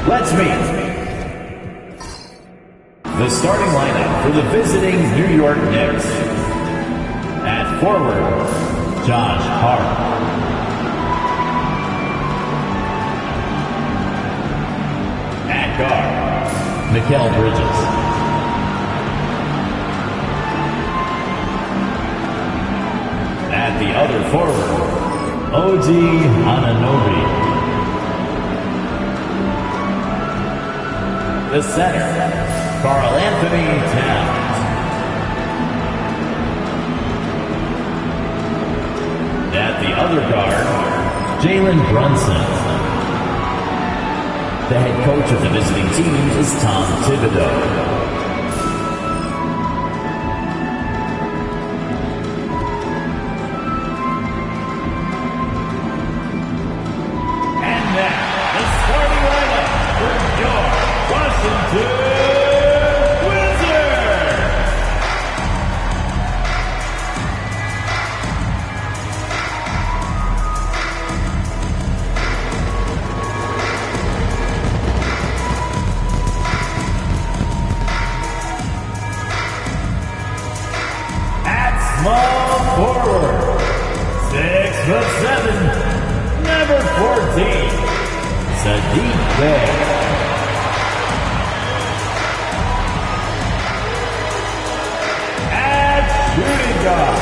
Let's meet the starting lineup for the visiting New York Knicks. At forward, Josh Hart. At guard, Mikal Bridges. At the other forward, OG Anunoby. The center, Karl-Anthony Towns. At the other guard, Jalen Brunson. The head coach of the visiting team is Tom Thibodeau. Small forward, 6'7", number 14, Saddiq Bey. At shooting guard,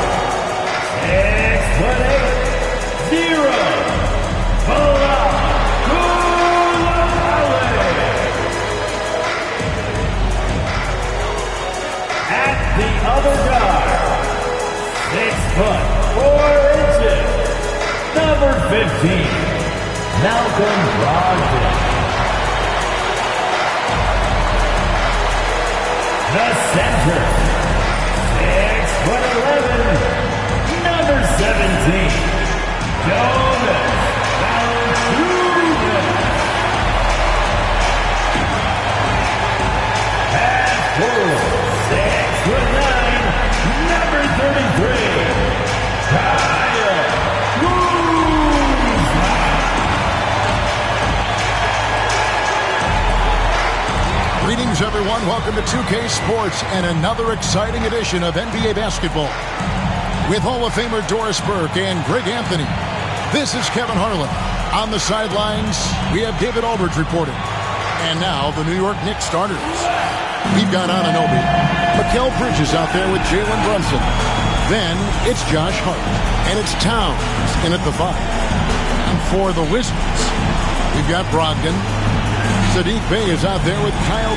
6'8", 0, at the other guard, 6'4", number 15, Malcolm Brogdon. The center, 6'11", number 17, Jonas Valanciunas. At Poole, 6'9", number 33, Kuzma. Greetings, everyone. Welcome to 2K Sports and another exciting edition of NBA basketball. With Hall of Famer Doris Burke and Greg Anthony, this is Kevin Harlan. On the sidelines, we have David Aldridge reporting. And now, the New York Knicks starters. We've got Anunoby. Mikal Bridges out there with Jalen Brunson. Then it's Josh Hart. And it's Towns in at the 5. And for the Wizards, we've got Brogdon. Saddiq Bey is out there with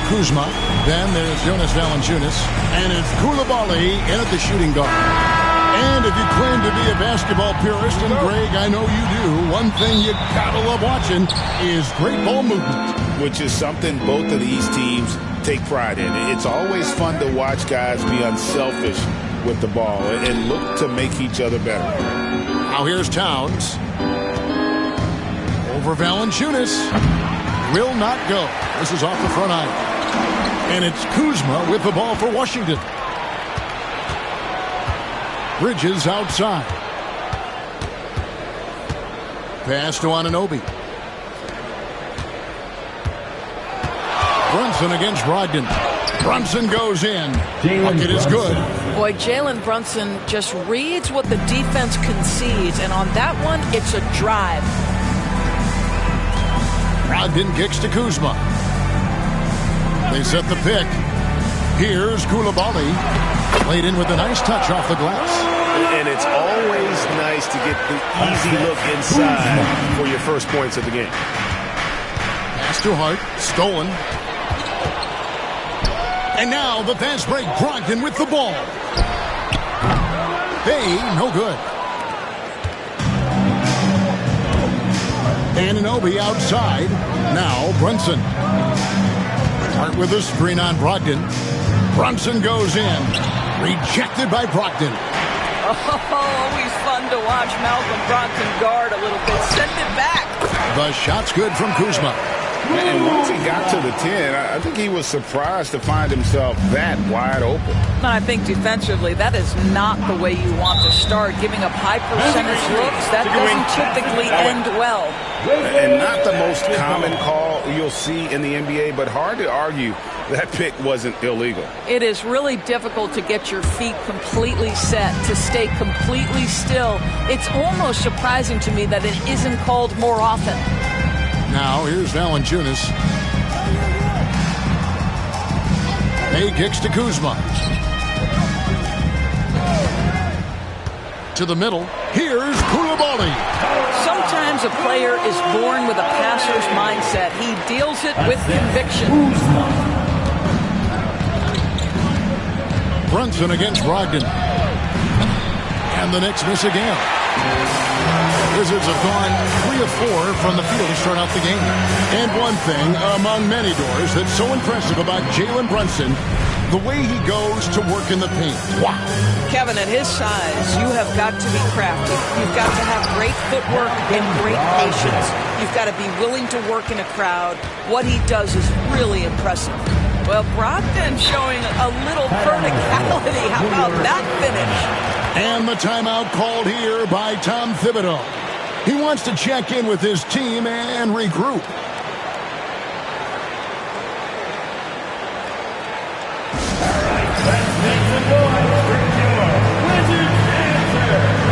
Kuzma. Then there's Jonas Valanciunas. And it's Coulibaly in at the shooting guard. And if you claim to be a basketball purist, and Greg, I know you do, one thing you gotta love watching is great ball movement. Which is something both of these teams take pride in. It's always fun to watch guys be unselfish with the ball and look to make each other better. Now here's Towns. Over Valanciunas. Will not go. This is off the front iron. And it's Kuzma with the ball for Washington. Bridges outside. Pass to Anunoby. Brunson against Brogdon. Brunson goes in. Bucket is good. Boy, Jalen Brunson just reads what the defense concedes, and on that one, it's a drive. Brogdon kicks to Kuzma. They set the pick. Here's Coulibaly. Played in with a nice touch off the glass. And it's always nice to get the easy look inside for your first points of the game. Pass to Hart. Stolen. And now the fast break. Brogdon with the ball. Hey, no good. Anunoby outside. Now Brunson. Hart with a screen on Brogdon. Brunson goes in. Rejected by Brogdon. Oh, always fun to watch Malcolm Brogdon guard a little bit. Send it back. The shot's good from Kuzma. And once he got to the 10, I think he was surprised to find himself that wide open. No, I think defensively, that is not the way you want to start. Giving up high percentage looks, that doesn't typically end well. And not the most common call you'll see in the NBA, but hard to argue that pick wasn't illegal. It is really difficult to get your feet completely set, to stay completely still. It's almost surprising to me that it isn't called more often. Now, here's Valanciunas. He kicks to Kuzma. To the middle. Here's Koulibaly. Sometimes a player is born with a passer's mindset. He deals it with conviction. Brunson against Brogdon. And the Knicks miss again. Wizards have gone 3 of 4 from the field to start out the game. And one thing among many doors that's so impressive about Jalen Brunson, the way he goes to work in the paint. Wow. Kevin, at his size, you have got to be crafty. You've got to have great footwork and great patience. You've got to be willing to work in a crowd. What he does is really impressive. Well, Brogdon showing a little verticality. How about that finish? And the timeout called here by Tom Thibodeau. He wants to check in with his team and regroup. Let's make the noise for your Wizards answer.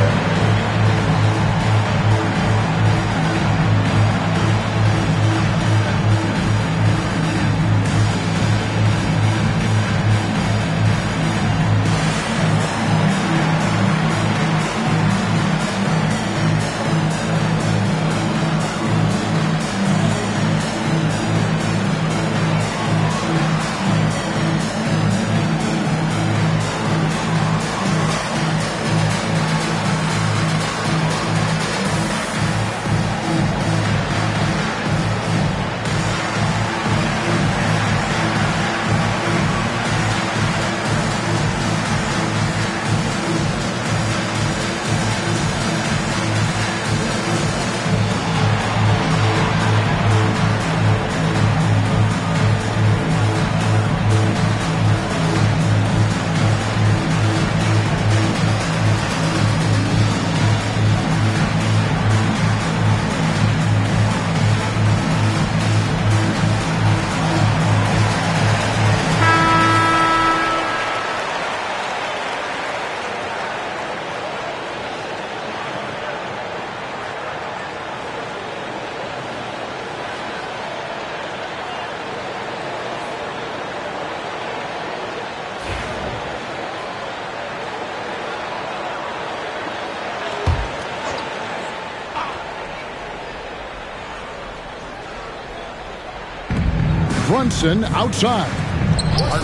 Brunson outside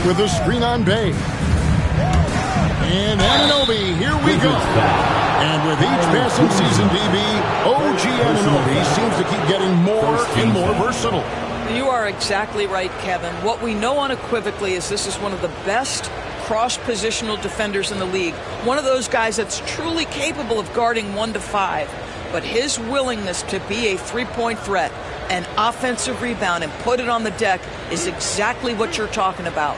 with a screen on Bay. And Anunoby, here we go. And with each passing season, DB, OG Anunoby seems to keep getting more and more versatile. You are exactly right, Kevin. What we know unequivocally is this is one of the best cross-positional defenders in the league. One of those guys that's truly capable of guarding 1 to 5. But his willingness to be a three-point threat, an offensive rebound, and put it on the deck is exactly what you're talking about.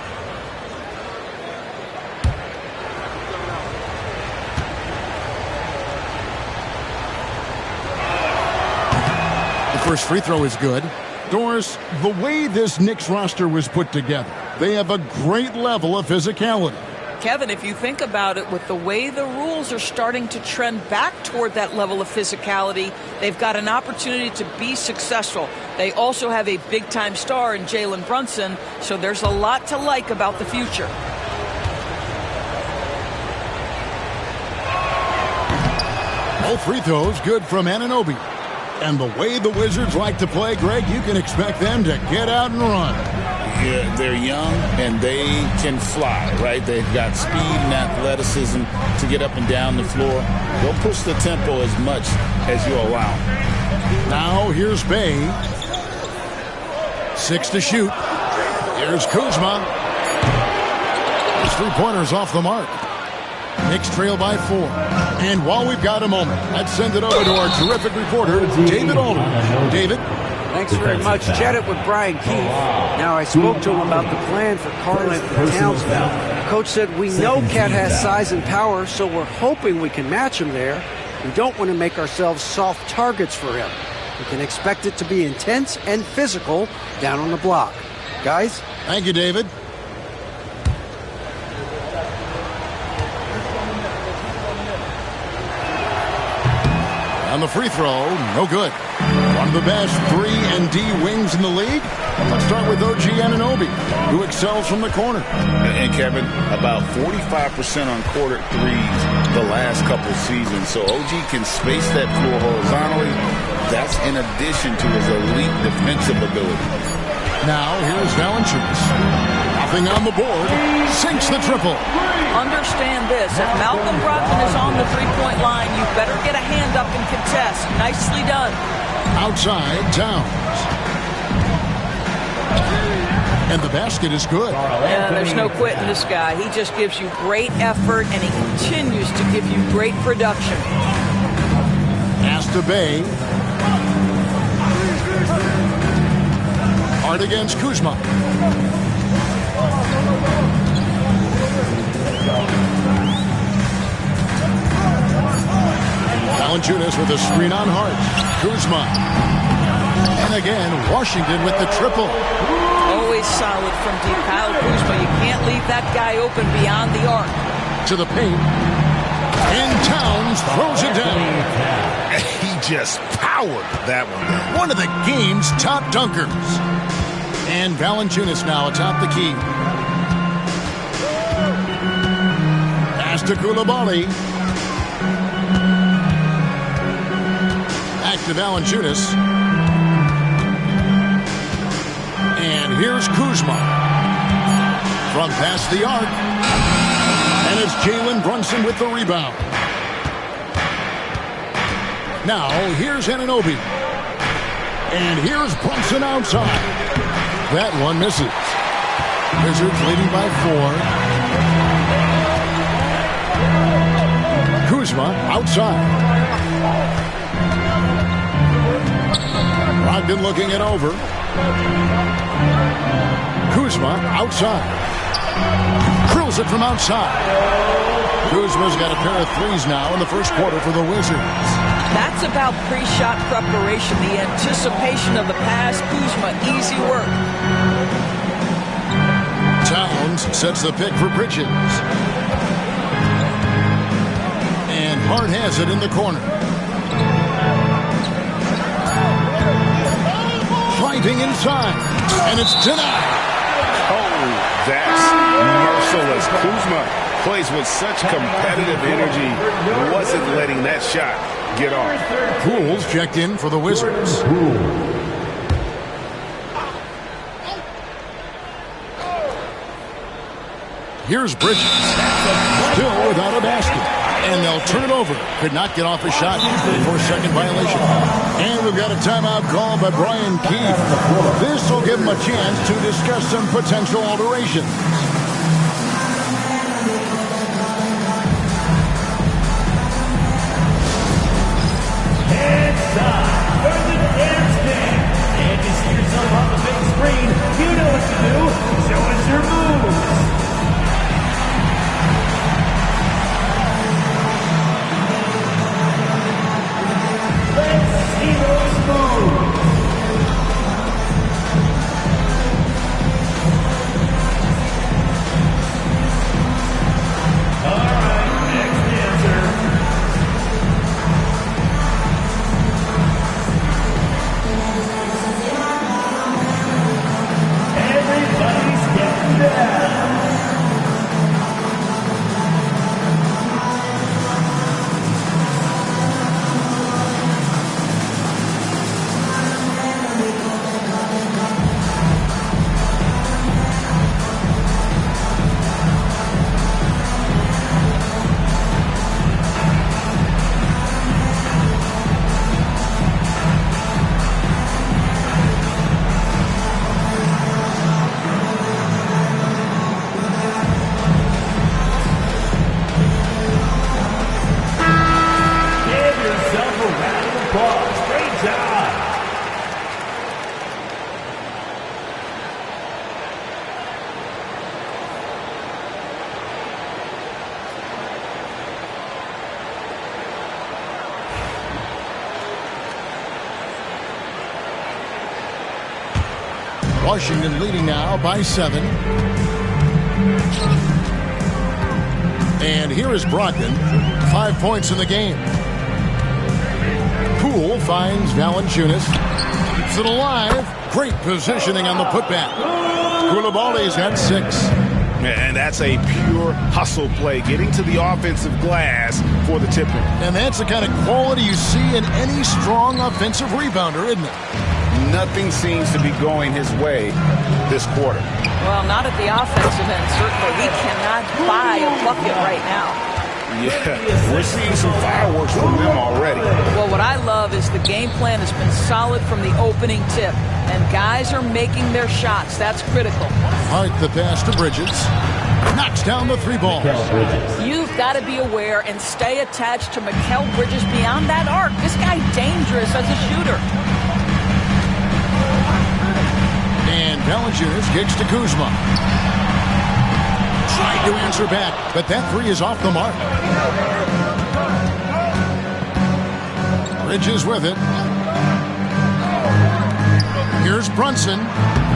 The first free throw is good. Doris, the way this Knicks roster was put together, they have a great level of physicality. Kevin, if you think about it, with the way the rules are starting to trend back toward that level of physicality, they've got an opportunity to be successful. They also have a big-time star in Jalen Brunson, so there's a lot to like about the future. All free throws good from Anunoby. And the way the Wizards like to play, Greg, you can expect them to get out and run. Yeah, they're young and they can fly, right? They've got speed and athleticism to get up and down the floor. They'll push the tempo as much as you allow. Now here's Bay. 6 to shoot. Here's Kuzma. His three-pointer's off the mark. Knicks trail by 4. And while we've got a moment, let's send it over to our terrific reporter, David Alden. David? Thanks very much. Chatted with Brian Keith. Now, I spoke to him about the plan for Karl-Anthony Townsville. Coach said, we know Cat has size and power, so we're hoping we can match him there. We don't want to make ourselves soft targets for him. We can expect it to be intense and physical down on the block. Guys? Thank you, David. On the free throw, no good. One of the best 3 and D wings in the league. Let's start with OG Anunoby, who excels from the corner. And Kevin, about 45% on quarter threes the last couple seasons. So OG can space that floor horizontally. That's in addition to his elite defensive ability. Now here's Valanciunas. Nothing on the board. Sinks the triple. Understand this. If Malcolm Brogdon is on the three-point line, you better get a hand up and contest. Nicely done. Outside, Towns. And the basket is good. Yeah, there's no quitting this guy. He just gives you great effort, and he continues to give you great production. Pass to Bay. Hard against Kuzma. Valanciunas with a screen on Hart. Kuzma. And again, Washington with the triple. Always solid from deep. Kyle Kuzma, you can't leave that guy open beyond the arc. To the paint. And Towns throws it down. He just powered that one down. One of the game's top dunkers. And Valanciunas now atop the key. Pass to Coulibaly. Back to Valanciunas. And here's Kuzma. From past the arc. And it's Jalen Brunson with the rebound. Now, here's Anunoby. And here's Brunson outside. That one misses. Wizards leading by 4. Kuzma outside. Brogdon looking it over. Kuzma outside. Drills it from outside. Kuzma's got a pair of threes now in the first quarter for the Wizards. That's about pre-shot preparation, the anticipation of the pass. Kuzma, easy work. Towns sets the pick for Bridges. And Hart has it in the corner. Fighting inside. And it's denied. Oh, that's merciless. Kuzma plays with such competitive energy. Wasn't letting that shot get off. Poole's checked in for the Wizards. Here's Bridges. Still without a basket. And they'll turn it over. Could not get off a shot for a second violation. And we've got a timeout call by Brian Keith. This will give him a chance to discuss some potential alterations. It's time for the dance band. And you see yourself on the big screen. You know what to do. Show us your moves. Let's see those moves. Washington leading now by 7. And here is Brogdon. 5 points in the game. Poole finds Valanciunas. Keeps it alive. Great positioning on the putback. Koulibaly's got 6. And that's a pure hustle play, getting to the offensive glass for the tip-in. And that's the kind of quality you see in any strong offensive rebounder, isn't it? Nothing seems to be going his way this quarter. Well, not at the offensive end, certainly. He cannot buy a bucket right now. Yeah, we're seeing some fireworks from them already. Well, what I love is the game plan has been solid from the opening tip, and guys are making their shots. That's critical. Hart the pass to Bridges. Knocks down the 3 ball. You've got to be aware and stay attached to Mikal Bridges beyond that arc. This guy's dangerous as a shooter. And Valanciunas kicks to Kuzma. Tried to answer back, but that 3 is off the mark. Bridges with it. Here's Brunson.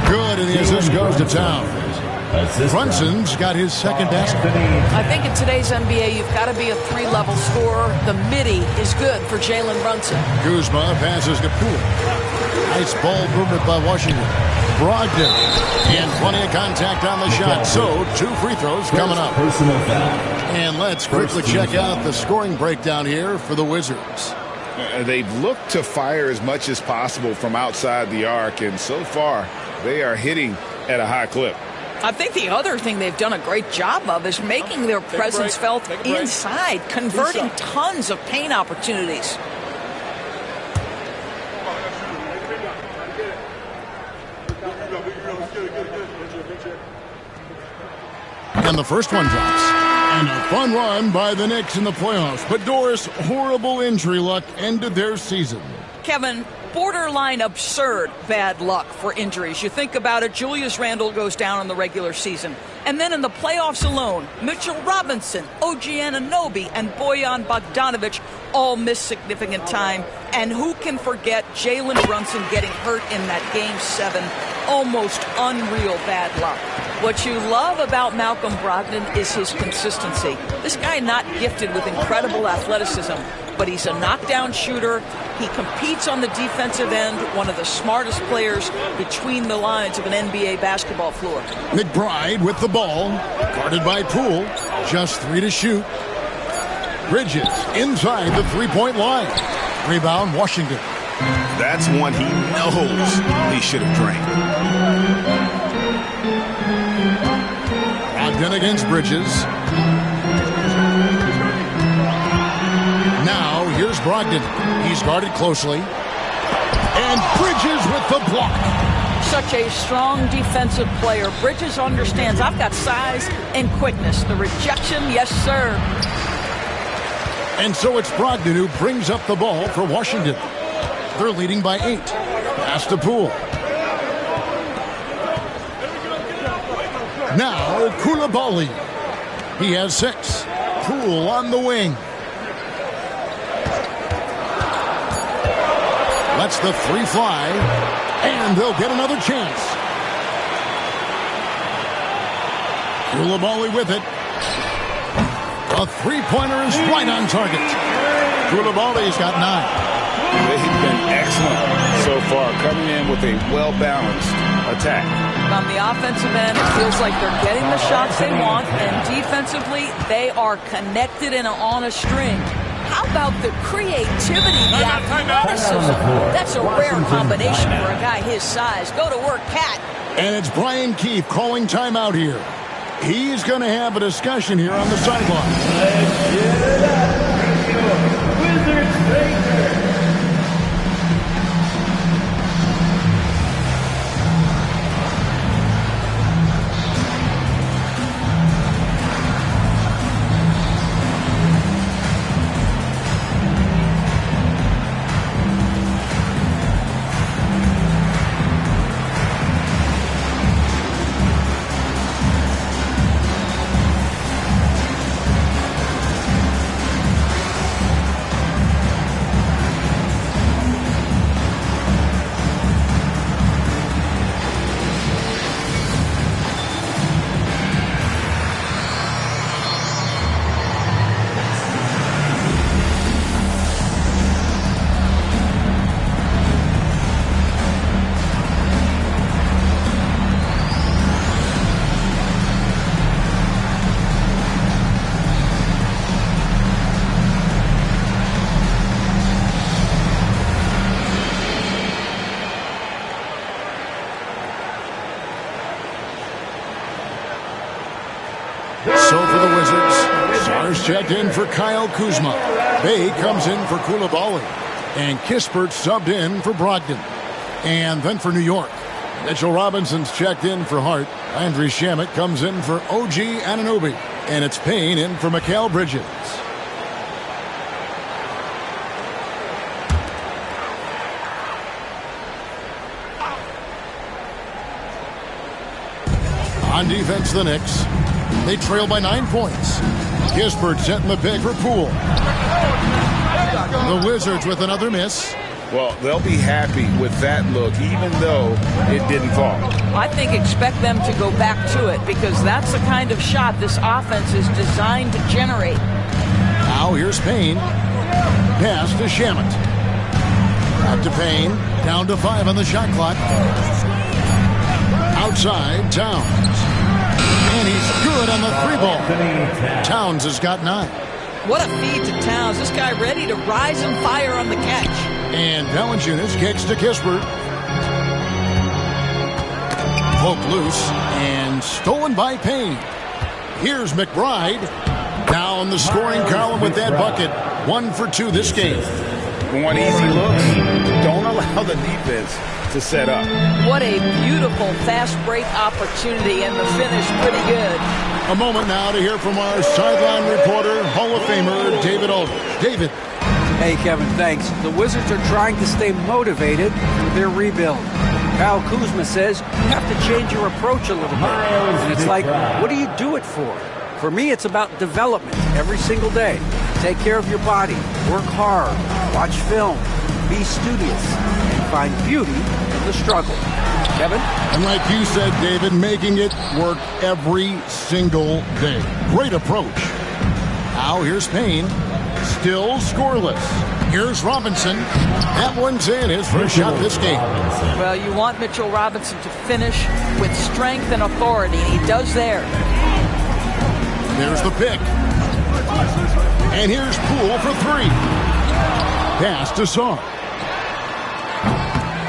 Good, and the assist goes to town. Brunson's got his second basket. I think in today's NBA, you've got to be a 3-level scorer. The midi is good for Jalen Brunson. Kuzma passes to Poole. Nice ball movement by Washington. Brogdon. And plenty of contact on the shot. So, 2 free throws coming up. And let's quickly check out the scoring breakdown here for the Wizards. They've looked to fire as much as possible from outside the arc, and so far, they are hitting at a high clip. I think the other thing they've done a great job of is making their presence felt inside, converting tons of paint opportunities. And the first one drops. And a fun run by the Knicks in the playoffs. But Doris, horrible injury luck ended their season. Kevin, borderline absurd bad luck for injuries. You think about it, Julius Randle goes down in the regular season. And then in the playoffs alone, Mitchell Robinson, OG Anunoby, and Bojan Bogdanovic all missed significant time. And who can forget Jalen Brunson getting hurt in that Game 7? Almost unreal bad luck. What you love about Malcolm Brogdon is his consistency. This guy not gifted with incredible athleticism, but he's a knockdown shooter. He competes on the defensive end, one of the smartest players between the lines of an NBA basketball floor. McBride with the ball, guarded by Poole. Just 3 to shoot. Bridges inside the 3-point line. Rebound, Washington. That's one he knows he should have drained. Brogdon against Bridges. Now, here's Brogdon. He's guarded closely. And Bridges with the block. Such a strong defensive player. Bridges understands I've got size and quickness. The rejection, yes, sir. And so it's Brogdon who brings up the ball for Washington. They're leading by 8. Pass to Poole. Now Koulibaly. He has 6. Poole on the wing. Lets the 3 fly. And they'll get another chance. Koulibaly with it. A 3-pointer is right on target. Koulibaly's got 9. They've been excellent so far, coming in with a well-balanced attack. On the offensive end, it feels like they're getting the shots they want, and defensively, they are connected and on a string. How about the creativity, the athleticism? That's a rare combination for a guy his size. Go to work, Cat. And it's Brian Keefe calling timeout here. He's going to have a discussion here on the sideline. Stars checked in for Kyle Kuzma. Bay comes in for Koulibaly. And Kispert subbed in for Brogdon. And then for New York, Mitchell Robinson's checked in for Hart. Landry Shamet comes in for OG Anunoby. And it's Payne in for Mikal Bridges. On defense, the Knicks. They trail by 9 points. Kispert setting the pick for Poole. The Wizards with another miss. Well, they'll be happy with that look, even though it didn't fall. I think expect them to go back to it because that's the kind of shot this offense is designed to generate. Now here's Payne. Pass to Shamet. Back to Payne. Down to 5 on the shot clock. Outside, Towns. And he's good on the 3-ball. Towns has got 9. What a feed to Towns. This guy ready to rise and fire on the catch. And Valanciunas kicks to Kispert. Poked loose and stolen by Payne. Here's McBride. Down the scoring column with that bucket. 1 for 2 this game. One easy look. Don't allow the defense to set up. What a beautiful fast break opportunity, and the finish pretty good. A moment now to hear from our sideline reporter, Hall of Famer David Aldridge. David. Hey, Kevin, thanks. The Wizards are trying to stay motivated with their rebuild. Kyle Kuzma says you have to change your approach a little bit. And it's like, what do you do it for? For me, it's about development every single day. Take care of your body, work hard, watch film, be studious, and find beauty in the struggle. Kevin? And like you said, David, making it work every single day. Great approach. Now here's Payne. Still scoreless. Here's Robinson. That one's in. His first shot this game. Well, you want Mitchell Robinson to finish with strength and authority. He does there. There's the pick. And here's Poole for 3. Pass to Saw.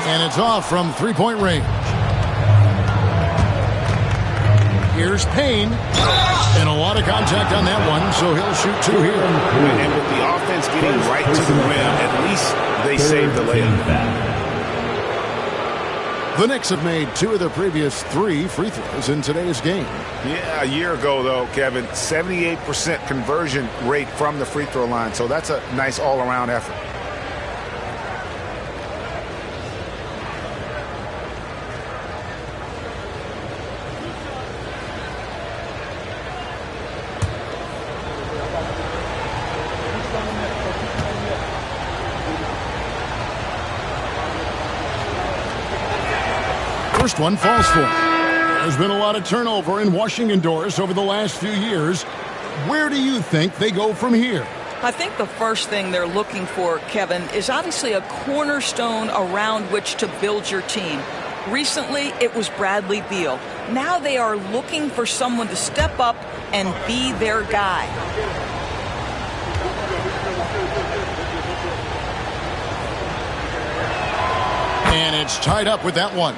And it's off from 3-point range. Here's Payne. And a lot of contact on that one, so he'll shoot 2 here. And with the offense getting right to the rim, at least they saved the layup. The Knicks have made 2 of their previous 3 free throws in today's game. Yeah, a year ago, though, Kevin, 78% conversion rate from the free throw line, so that's a nice all-around effort. First one falls for him. There's been a lot of turnover in Washington doors over the last few years. Where do you think they go from here? I think the first thing they're looking for, Kevin, is obviously a cornerstone around which to build your team. Recently, it was Bradley Beal. Now they are looking for someone to step up and be their guy. And it's tied up with that one.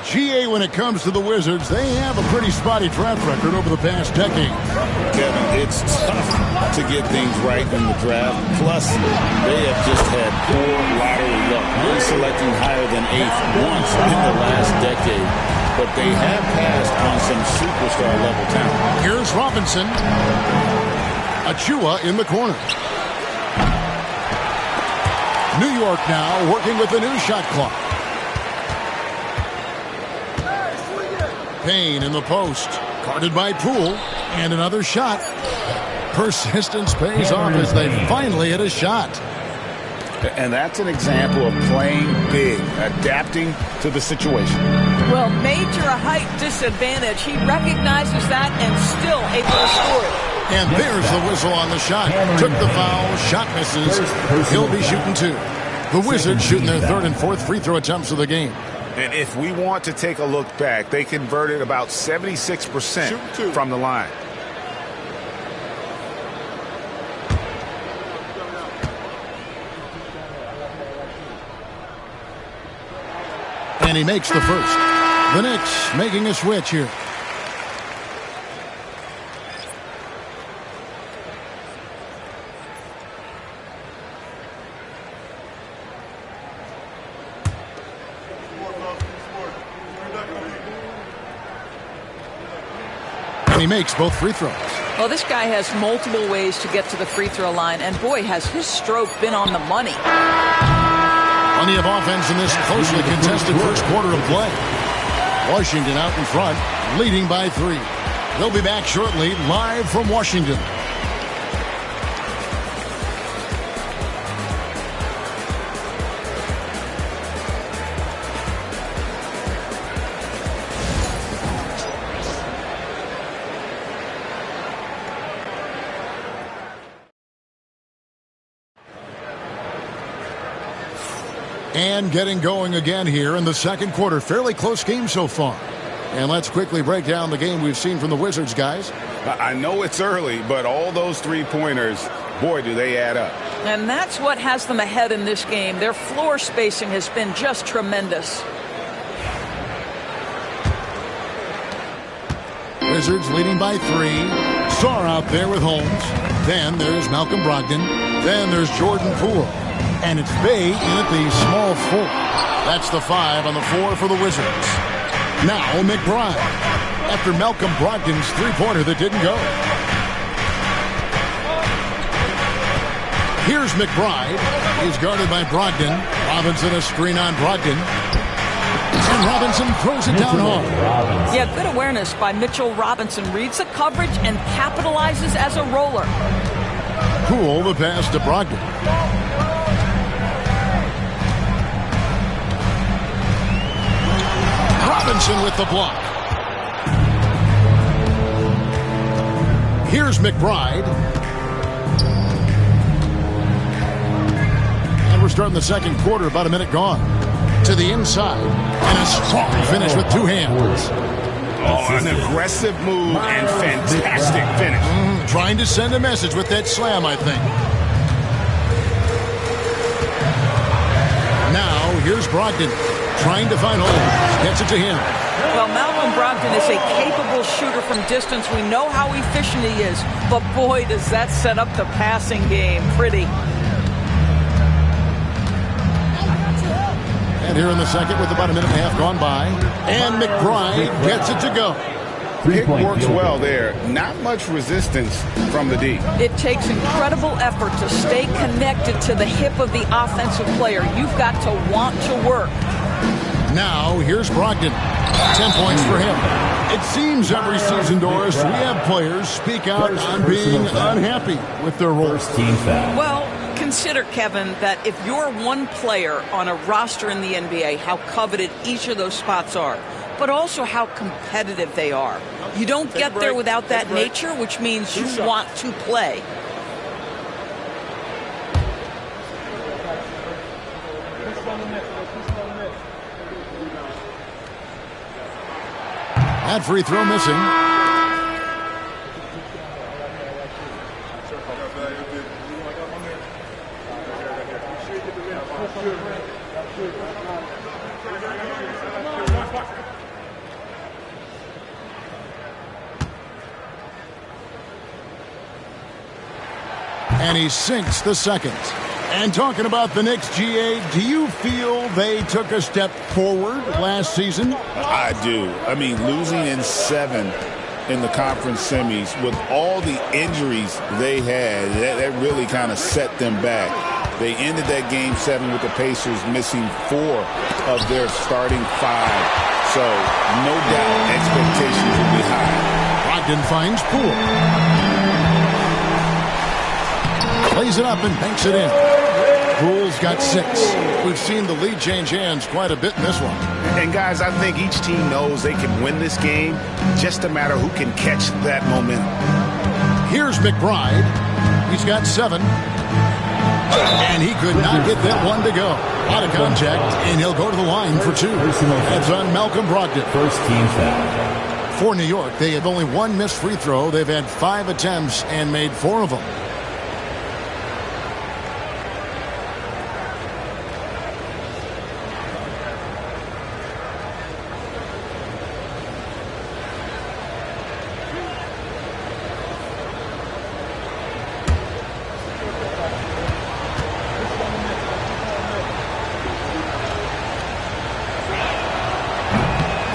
GA, when it comes to the Wizards, they have a pretty spotty track record over the past decade. Kevin, it's tough to get things right in the draft. Plus, they have just had poor lottery luck, only selecting higher than 8th once in the last decade. But they have passed on some superstar-level talent. Here's Robinson. Achua in the corner. New York now working with the new shot clock. Payne in the post. Guarded by Poole. And another shot. Persistence pays off as they finally hit a shot. And that's an example of playing big, adapting to the situation. Well, major height disadvantage. He recognizes that and still able to score it. And there's the whistle on the shot. Took the foul. Shot misses. He'll be shooting 2. The Wizards shooting their 3rd and 4th free throw attempts of the game. And if we want to take a look back, they converted about 76% from the line. And he makes the first. The Knicks making a switch here. And he makes both free throws. Well, this guy has multiple ways to get to the free throw line, and boy, has his stroke been on the money. Plenty of offense in this closely contested first quarter of play. Washington out in front, leading by 3. They'll be back shortly, live from Washington. And getting going again here in the second quarter. Fairly close game so far. And let's quickly break down the game we've seen from the Wizards, guys. I know it's early, but all those three-pointers, boy, do they add up. And that's what has them ahead in this game. Their floor spacing has been just tremendous. Wizards leading by 3. Sarr out there with Holmes. Then there's Malcolm Brogdon. Then there's Jordan Poole. And it's Bay in at the small 4. That's the 5 on the floor for the Wizards. Now McBride. After Malcolm Brogdon's three-pointer that didn't go. Here's McBride. He's guarded by Brogdon. Robinson a screen on Brogdon. And Robinson throws it down hard. Yeah, good awareness by Mitchell Robinson. Reads the coverage and capitalizes as a roller. Poole the pass to Brogdon. Robinson with the block. Here's McBride. And we're starting the second quarter, about a minute gone. To the inside. And a strong finish with 2 hands. Oh, an aggressive move and fantastic finish. Trying to send a message with that slam, I think. Now, here's Brogdon. Trying to find Holmes. Gets it to him. Well, Malcolm Brogdon is a capable shooter from distance. We know how efficient he is. But boy, does that set up the passing game. Pretty. And here in the second with about a minute and a half gone by. And McBride gets it to go. Pick works well there. Not much resistance from the D. It takes incredible effort to stay connected to the hip of the offensive player. You've got to want to work. Now, here's Brogdon. 10 points for him. It seems every season, Doris, we have players speak out on being unhappy with their role. Well, consider, Kevin, that if you're one player on a roster in the NBA, how coveted each of those spots are, but also how competitive they are. You don't get there without that nature, which means you want to play. That free throw missing. And he sinks the second. And talking about the Knicks, GA, do you feel they took a step forward last season? I do. I mean, losing in 7 in the conference semis with all the injuries they had, that really kind of set them back. They ended that game 7 with the Pacers missing 4 of their starting 5. So, no doubt, expectations will be high. Brogdon finds Poole. Plays it up and banks it in. Poole's got 6. We've seen the lead change hands quite a bit in this one. And guys, I think each team knows they can win this game. Just a matter who can catch that momentum. Here's McBride. He's got 7. And he could not get that one to go. Out of contact, and he'll go to the line for 2. That's on Malcolm Brogdon. First team foul. For New York, they have only 1 missed free throw. They've had 5 attempts and made 4 of them.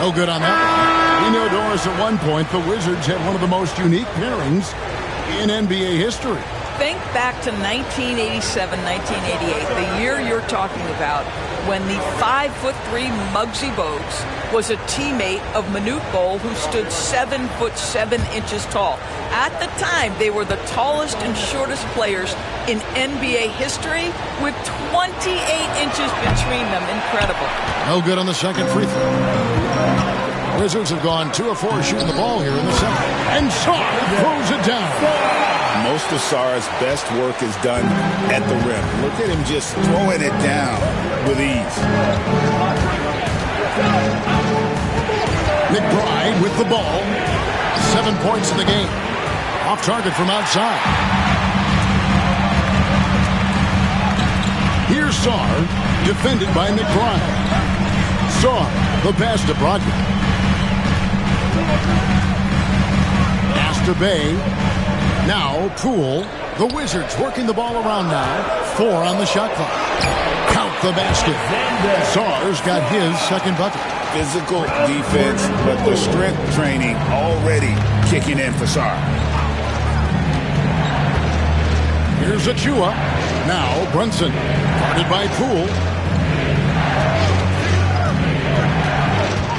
No good on that one. We know, Doris, at one point the Wizards had one of the most unique pairings in NBA history. Think back to 1987, 1988, the year you're talking about, when the 5'3" Muggsy Bogues was a teammate of Manute Bol, who stood 7'7" tall. At the time, they were the tallest and shortest players in NBA history, with 28 inches between them. Incredible. No good on the second free throw. Wizards have gone 2 of 4 shooting the ball here in the second. And Sarr throws it down. Most of Sarr's best work is done at the rim. Look at him just throwing it down with ease. McBride with the ball. 7 points in the game. Off target from outside. Here's Sarr, defended by McBride. Sarr, the pass to Brogdon. Pass to Bay. Now Poole. The Wizards working the ball around now. 4 on the shot clock. Count the basket. Sarr's got his second bucket. Physical defense, but the strength training already kicking in for Sarr. Here's Achua. Now Brunson. Guarded by Poole.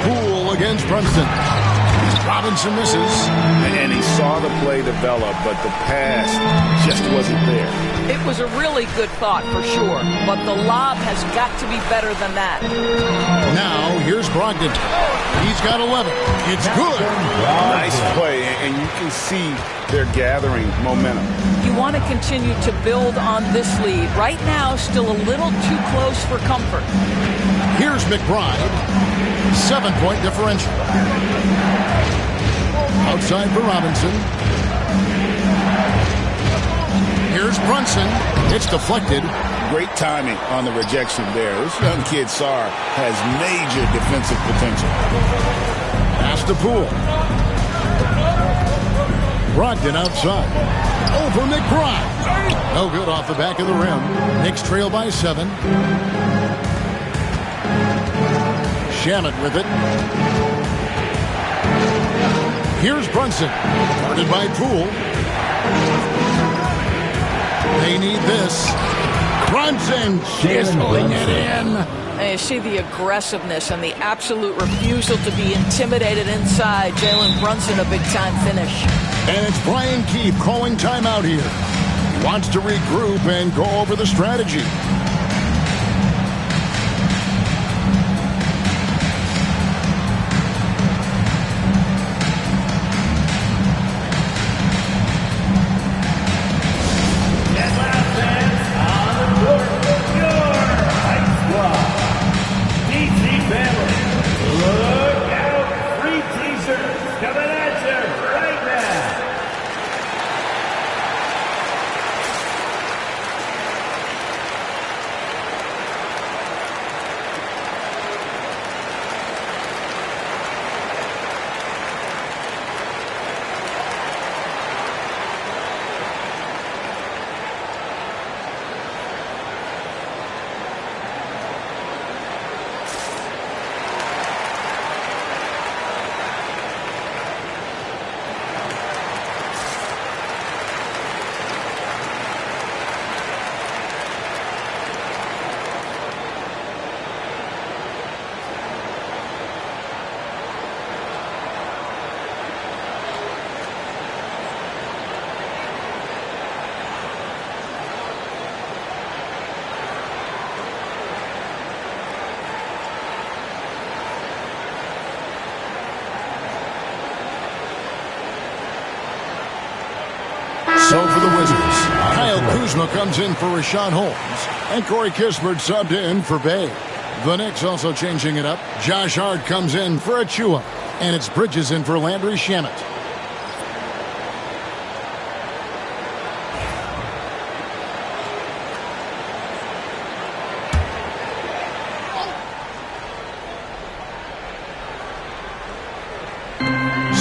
Poole against Brunson. Robinson misses. And he saw the play develop, but the pass just wasn't there. It was a really good thought for sure, but the lob has got to be better than that. Now here's Brogdon. He's got 11. It's good. Nice play, and you can see they're gathering momentum. You want to continue to build on this lead. Right now, still a little too close for comfort. Here's McBride. 7-point differential. Outside for Robinson. Here's Brunson. It's deflected. Great timing on the rejection there. This young kid, Sarr, has major defensive potential. Pass to Poole. Brogdon outside. Over McBride. No good off the back of the rim. Knicks trail by 7. Shannon with it. Here's Brunson. Guarded by Poole. They need this. Brunson chiseling it in. And you see the aggressiveness and the absolute refusal to be intimidated inside. Jalen Brunson, a big-time finish. And it's Brian Keefe calling timeout here. He wants to regroup and go over the strategy. So for the Wizards, Kyle Kuzma comes in for Rashawn Holmes, and Corey Kispert subbed in for Bay. The Knicks also changing it up. Josh Hart comes in for Achua, and it's Bridges in for Landry Shamet.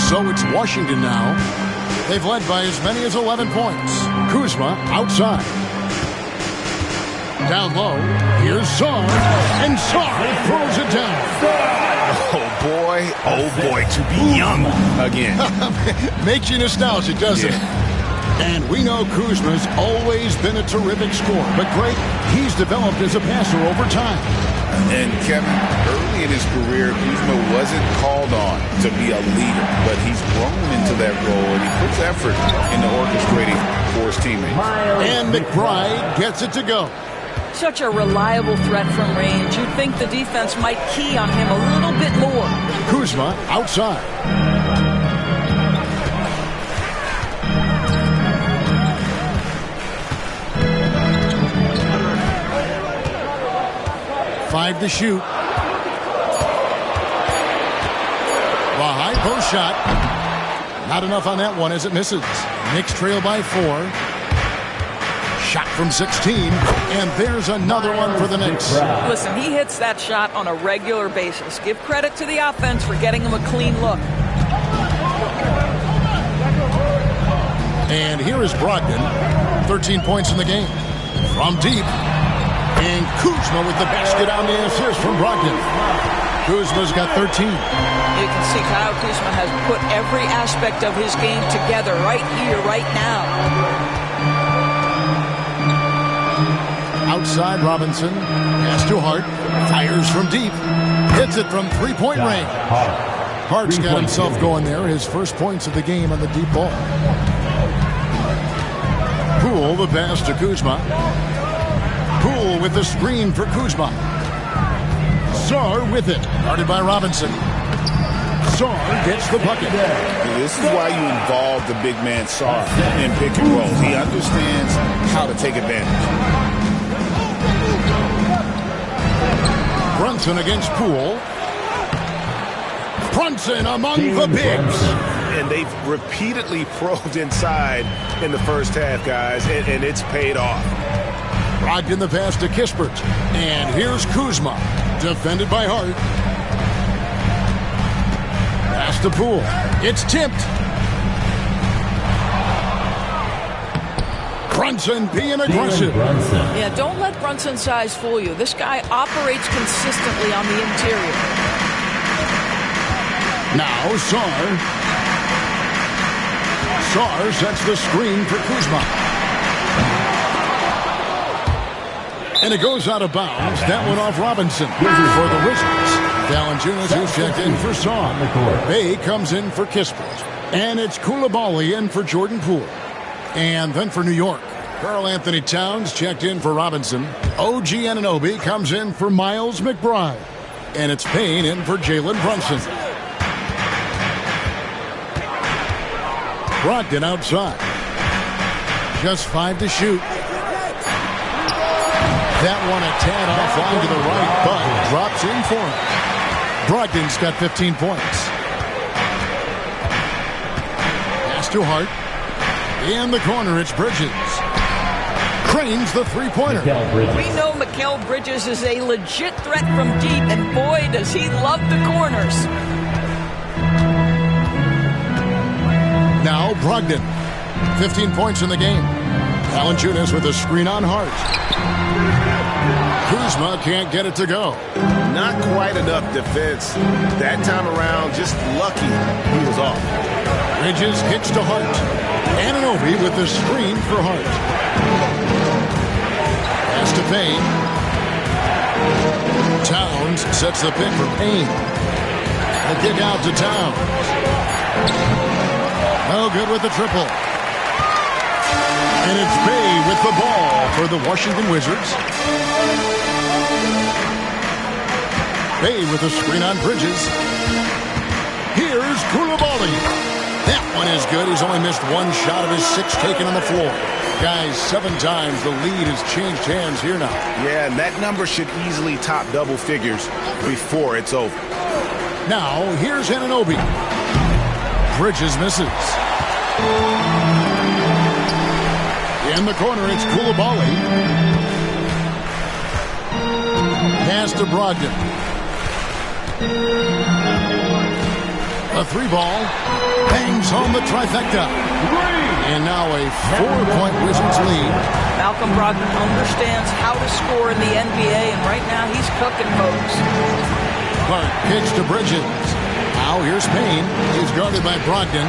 So it's Washington now. They've led by as many as 11 points. Kuzma outside. Down low. Here's Sarr. And Sarr throws it down. Oh, boy, oh, boy to be young again. Makes you nostalgic, doesn't it? And we know Kuzma's always been a terrific scorer. But, Greg, he's developed as a passer over time. And, Kevin, early in his career, Kuzma wasn't called on to be a leader. But he's grown into that role, and he puts effort into orchestrating for his teammates. And McBride gets it to go. Such a reliable threat from range. You'd think the defense might key on him a little bit more. Kuzma outside. Five to shoot. The high post shot. Not enough on that one as it misses. Knicks trail by 4. Shot from 16, and there's another one for the Knicks. Listen, he hits that shot on a regular basis. Give credit to the offense for getting him a clean look. And here is Brogdon, 13 points in the game. From deep, and Kuzma with the basket on the assist from Brogdon. Kuzma's got 13. You can see Kyle Kuzma has put every aspect of his game together right here, right now. Outside Robinson, pass to Hart, fires from deep, hits it from three-point range. Hart's got himself going there, his first points of the game on the deep ball. Poole, the pass to Kuzma. Poole with the screen for Kuzma. Sarr with it, guarded by Robinson. Sarr gets the bucket. This is why you involve the big man Sarr in pick and rolls. He understands how to take advantage. Brunson against Poole. Brunson among the bigs. And they've repeatedly probed inside in the first half, guys, and it's paid off. Brogdon the pass to Kispert. And here's Kuzma, defended by Hart. Pass to Poole. It's tipped. Brunson being aggressive. Yeah, don't let Brunson's size fool you. This guy operates consistently on the interior. Now Sarr. Sarr sets the screen for Kuzma. And it goes out of bounds. That went off Robinson for the Wizards. Valanciunas who's checked in for Sarr. Bay comes in for Kispert. And it's Coulibaly in for Jordan Poole. And then for New York, Karl-Anthony Towns checked in for Robinson. OG Anunoby comes in for Miles McBride. And it's Payne in for Jalen Brunson. Brogdon outside. Just 5 to shoot. That one a tad offline to the right, but drops in for him. Brogdon's got 15 points. Pass to Hart. In the corner, it's Bridges. Cranes the three-pointer. We know Mikal Bridges is a legit threat from deep, and boy, does he love the corners. Now Brogdon, 15 points in the game. Valanciunas with a screen on Hart. Kuzma can't get it to go. Not quite enough defense. That time around, just lucky he was off. Bridges kicks to Hart. Anunoby with the screen for Hart. Pass to Payne. Towns sets the pick for Payne. The kick out to Towns. Oh, good with the triple. And it's Bay with the ball for the Washington Wizards. Bay with a screen on Bridges. Here's Coulibaly. That one is good. He's only missed one shot of his 6 taken on the floor. Guys, 7 times the lead has changed hands here now. Yeah, and that number should easily top double figures before it's over. Now, here's Anunoby. Bridges misses. In the corner, it's Coulibaly. Pass to Brogdon. A 3-ball. Bangs home the trifecta. And now a 4-point Wizards lead. Malcolm Brogdon understands how to score in the NBA, and right now he's cooking folks. Clark kicks to Bridges. Now here's Payne. He's guarded by Brogdon.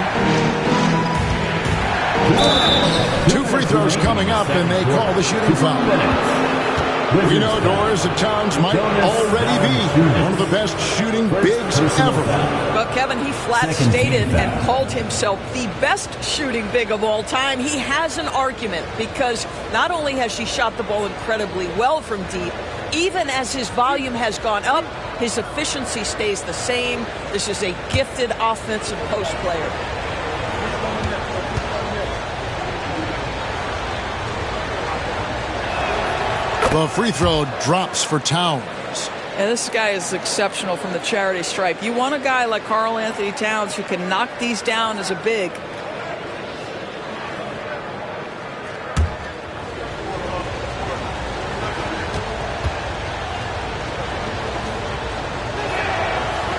2 free throws coming up, and they call the shooting foul. We know, Doris, that Towns might already be one of the best shooting bigs ever. Well, Kevin, he flat stated and called himself the best shooting big of all time. He has an argument because not only has he shot the ball incredibly well from deep, even as his volume has gone up, his efficiency stays the same. This is a gifted offensive post player. The free throw drops for Towns. And this guy is exceptional from the charity stripe. You want a guy like Karl-Anthony Towns who can knock these down as a big.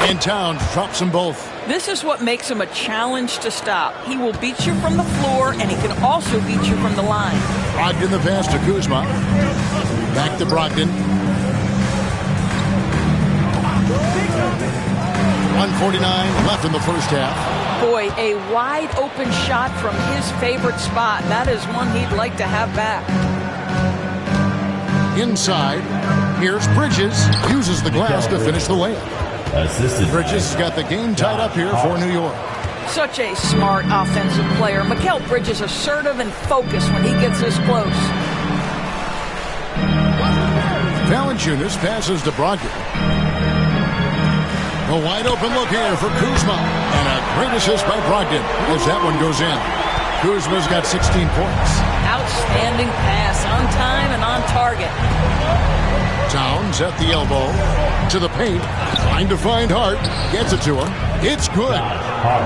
And Towns drops them both. This is what makes him a challenge to stop. He will beat you from the floor, and he can also beat you from the line. Brogdon the pass to Kuzma. Back to Brogdon. 1:49 left in the first half. Boy, a wide open shot from his favorite spot. That is one he'd like to have back. Inside, here's Bridges. Uses the glass to finish the layup. Bridges has got the game tied up here for New York. Such a smart offensive player. Mikal Bridges assertive and focused when he gets this close. Valanciunas passes to Brogdon. A wide open look here for Kuzma. And a great assist by Brogdon as that one goes in. Kuzma's got 16 points. Outstanding pass, on time and on target. Towns at the elbow, to the paint, trying to find Hart, gets it to him. It's good.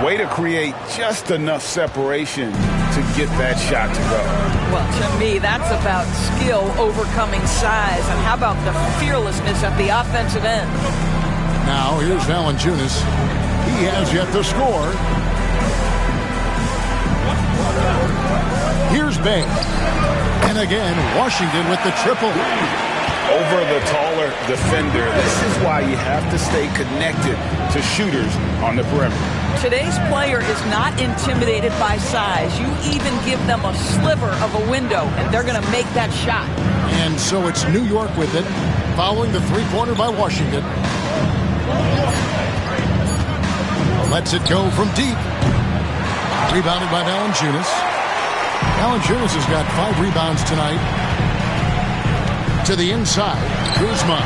Way to create just enough separation to get that shot to go. Well, to me, that's about skill overcoming size. And how about the fearlessness at the offensive end? Now, here's Valanciunas. He has yet to score. Here's Bay. And again, Washington with the triple. Over the taller defender. This is why you have to stay connected to shooters on the perimeter. Today's player is not intimidated by size. You even give them a sliver of a window, and they're going to make that shot. And so it's New York with it, following the three-pointer by Washington. Lets it go from deep. Rebounded by Valanciunas. Valanciunas has got 5 rebounds tonight. To the inside, Kuzma.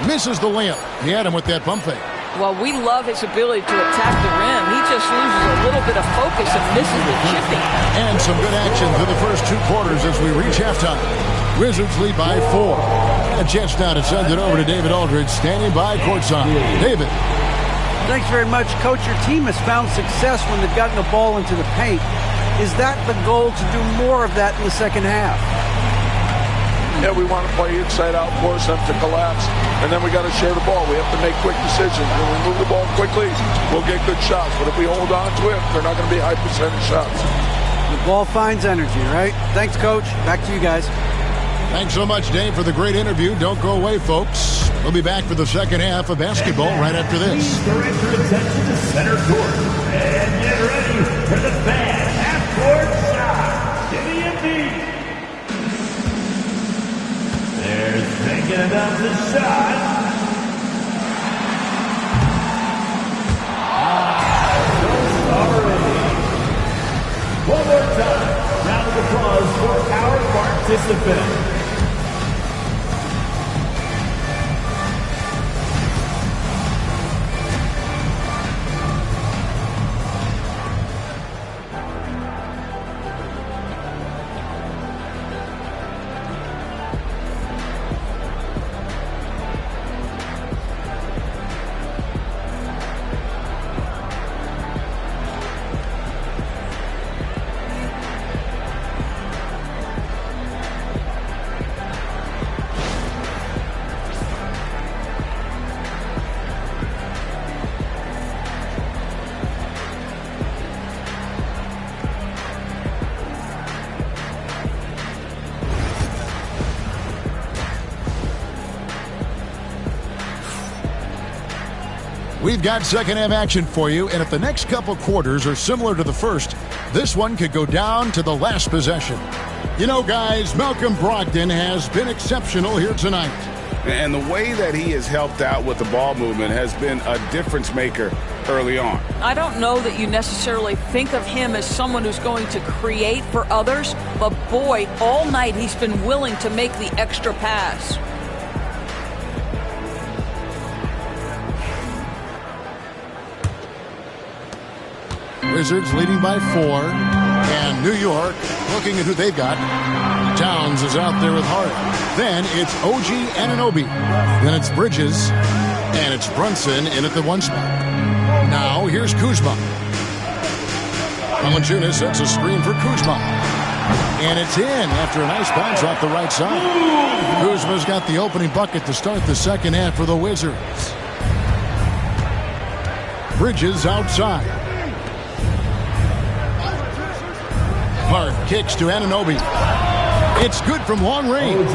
Misses the layup. He had him with that pump fake. Well, we love his ability to attack the rim. He just loses a little bit of focus and misses the chipping. And some good action through the first 2 quarters as we reach halftime. Wizards lead by 4. A chance now to send it over to David Aldridge, standing by courtside. David. Thanks very much, Coach. Your team has found success when they've gotten the ball into the paint. Is that the goal, to do more of that in the second half? Yeah, we want to play inside out, force them to collapse, and then we got to share the ball. We have to make quick decisions. When we move the ball quickly, we'll get good shots. But if we hold on to it, they're not going to be high percentage shots. The ball finds energy, right? Thanks, Coach. Back to you guys. Thanks so much, Dave, for the great interview. Don't go away, folks. We'll be back for the second half of basketball right after this. Direct your attention to center court and get ready for the bad half-court shot. Give me a beat. They're thinking about the shot. Already. One more time. Round of applause for our participants. We've got second half action for you, and if the next couple quarters are similar to the first, this one could go down to the last possession. You know, guys, Malcolm Brogdon has been exceptional here tonight. And the way that he has helped out with the ball movement has been a difference maker early on. I don't know that you necessarily think of him as someone who's going to create for others, but boy, all night he's been willing to make the extra pass. Wizards leading by 4, and New York looking at who they've got. Towns is out there with Hart. Then it's OG Anunoby. Then it's Bridges, and it's Brunson in at the 1 spot. Now here's Kuzma. Valanciunas sets a screen for Kuzma, and it's in after a nice bounce off the right side. Kuzma's got the opening bucket to start the second half for the Wizards. Bridges outside. Hart kicks to Anunoby. It's good from long range.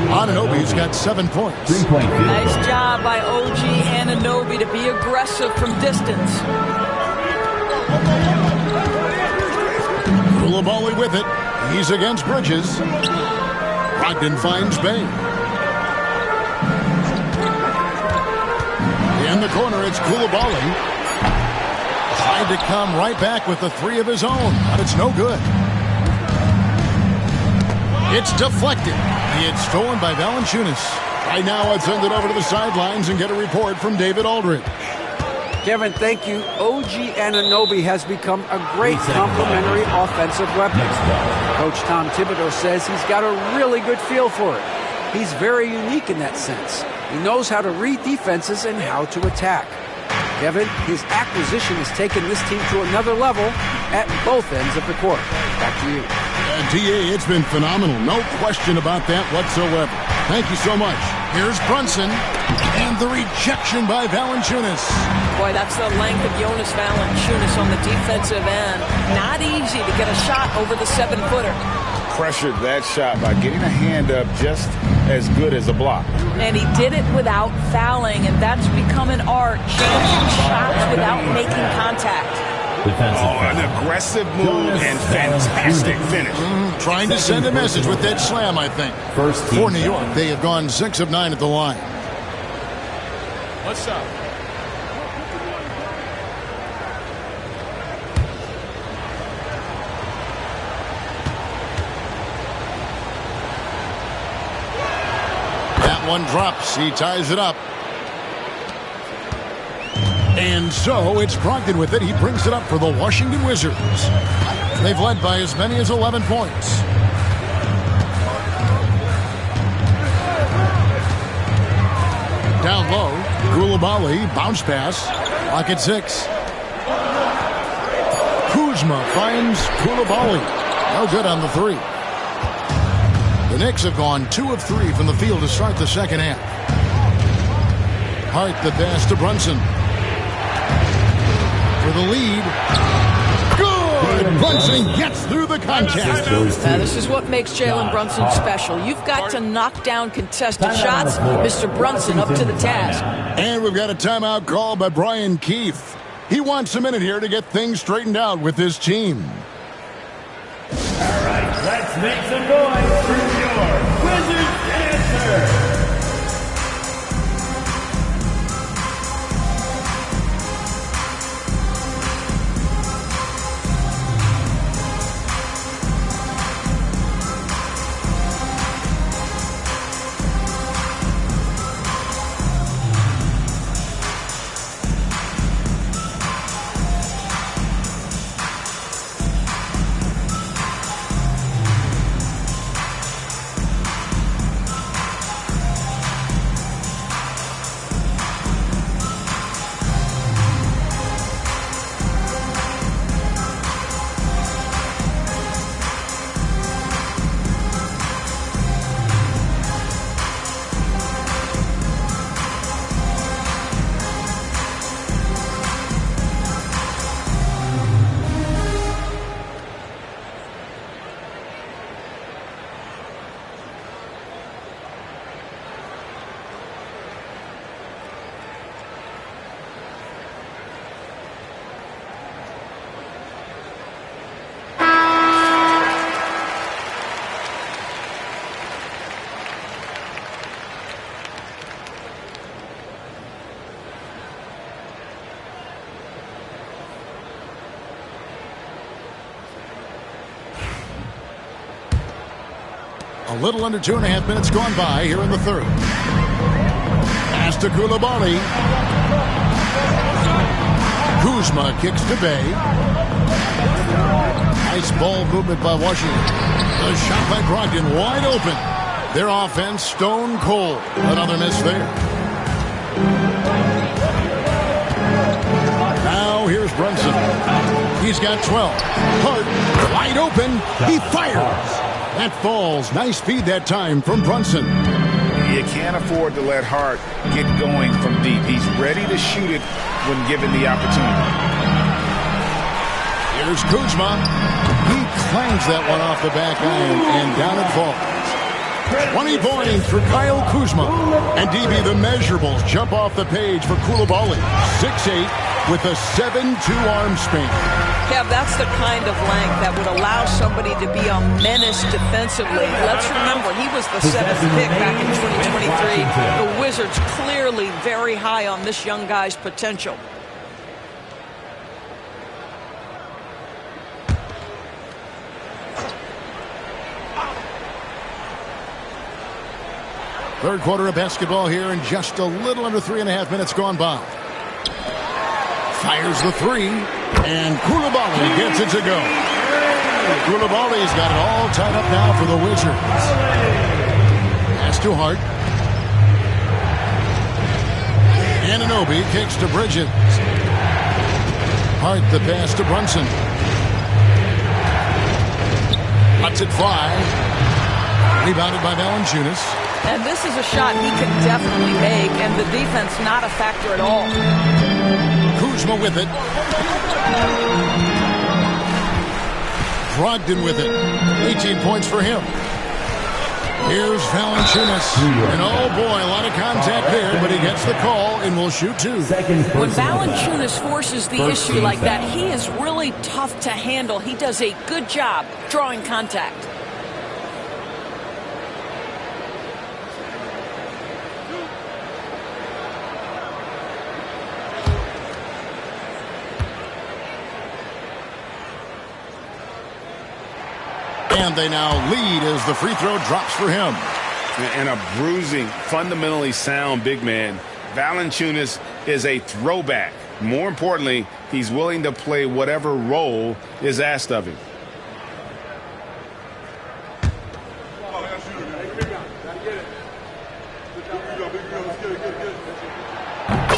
Anunoby's got 7 points. Nice job by OG Anunoby to be aggressive from distance. Koulibaly with it. He's against Bridges. Brogdon finds Bay. In the corner, it's Koulibaly. Tried to come right back with the 3 of his own, but it's no good. It's deflected. It's stolen by Valanciunas. Right now, let's send it over to the sidelines and get a report from David Aldridge. Kevin, thank you. OG Anunoby has become a great complementary offensive weapon. Coach Tom Thibodeau says he's got a really good feel for it. He's very unique in that sense. He knows how to read defenses and how to attack. Kevin, his acquisition has taken this team to another level at both ends of the court. Back to you. T.A., it's been phenomenal. No question about that whatsoever. Thank you so much. Here's Brunson. And the rejection by Valanciunas. Boy, that's the length of Jonas Valanciunas on the defensive end. Not easy to get a shot over the 7-footer. Pressured that shot by getting a hand up just as good as a block. And he did it without fouling, and that's become an art. Changing shots without making contact. An aggressive move and fantastic finish. Trying to send a message with that slam, I think. For New York, they have gone 6 of 9 at the line. What's up? That one drops. He ties it up. And so it's Brogdon with it. He brings it up for the Washington Wizards. They've led by as many as 11 points. Down low, Koulibaly, bounce pass, lock at 6. Kuzma finds Koulibaly. No good on the 3. The Knicks have gone 2 of 3 from the field to start the second half. Hart the pass to Brunson. For the lead. Good! Brunson gets through the contact. Now, this is what makes Jalen Brunson special. You've got to knock down contested shots. Mr. Brunson up to the task. And we've got a timeout called by Brian Keefe. He wants a minute here to get things straightened out with his team. All right, let's make some noise for your Wizards answer. A little under 2.5 minutes gone by here in the third. Pass to Koulibaly. Kuzma kicks to Bay. Nice ball movement by Washington. The shot by Brogdon wide open. Their offense stone cold. Another miss there. Now here's Brunson. He's got 12. Hart wide open. He fires. That falls. Nice feed that time from Brunson. You can't afford to let Hart get going from deep. He's ready to shoot it when given the opportunity. Here's Kuzma. He clangs that one off the back iron, and down it falls. 20 points for Kyle Kuzma. And DB, the measurables jump off the page for Koulibaly. 6'8", with a 7'2" arm span. Kev, that's the kind of length that would allow somebody to be a menace defensively. Let's remember, he was the 7th pick back in 2023. The Wizards clearly very high on this young guy's potential. Third quarter of basketball here, and just a little under 3.5 minutes gone by. Fires the three, and Koulibaly gets it to go. Koulibaly's got it all tied up now for the Wizards. Pass to Hart. Anunoby kicks to Bridges. Hart the pass to Brunson. Lets it fly. Rebounded by Valanciunas. And this is a shot he can definitely make, and the defense not a factor at all. Kuzma with it. Brogdon with it. 18 points for him. Here's Valanciunas. And oh boy, a lot of contact there, but he gets the call and will shoot two. When Valanciunas forces the issue like that, he is really tough to handle. He does a good job drawing contact. And they now lead as the free throw drops for him. And a bruising, fundamentally sound big man. Valanciunas is a throwback. More importantly, he's willing to play whatever role is asked of him.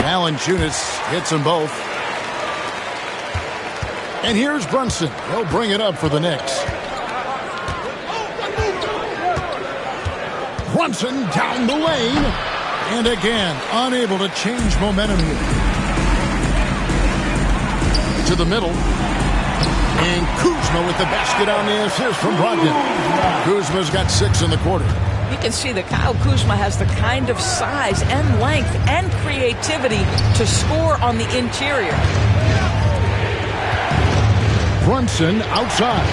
Valanciunas hits them both. And here's Brunson. He'll bring it up for the Knicks. Brunson down the lane, and again unable to change momentum here. To the middle, and Kuzma with the basket on the assist from Brogdon. Kuzma's got 6 in the quarter. You can see that Kyle Kuzma has the kind of size and length and creativity to score on the interior. Brunson outside.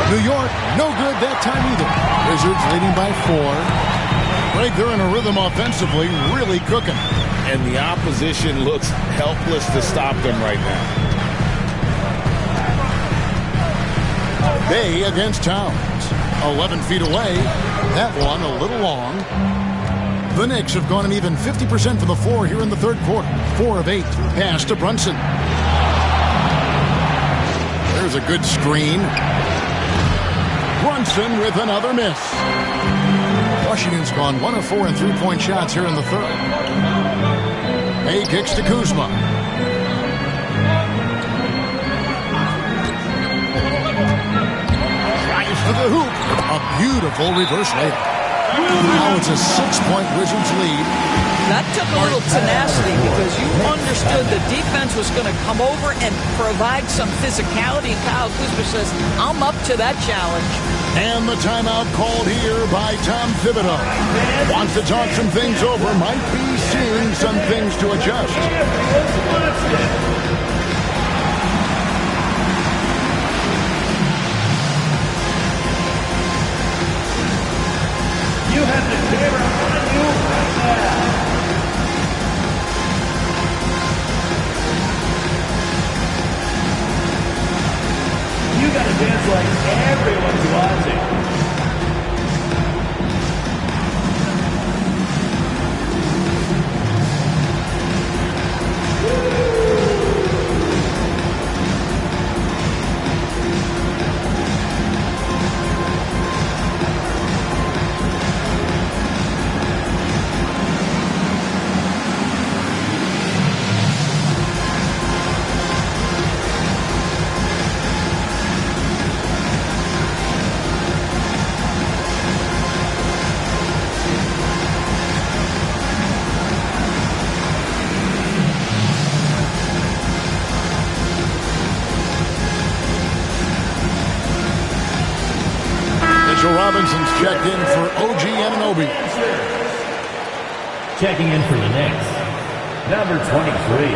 New York, no good that time either. Wizards leading by 4. Greg, they're in a rhythm offensively, really cooking. And the opposition looks helpless to stop them right now. Bay against Towns. 11 feet away. That one a little long. The Knicks have gone an even 50% from the floor here in the third quarter. 4 of 8. Pass to Brunson. There's a good screen. Brunson with another miss. Washington's gone 1 of 4 in three-point shots here in the third. Hay kicks to Kuzma. Drives to the hoop. A beautiful reverse layup. Now it's a 6-point Wizards lead. That took a little tenacity because you understood the defense was going to come over and provide some physicality. And Kyle Kuzma says, I'm up to that challenge. And the timeout called here by Tom Thibodeau. Wants to talk some things over. Might be seeing some things to adjust. You have the camera on you right now. You got to dance like everyone's watching. Robinson's checked in for OG Anunoby. Checking in for the Knicks, number 23,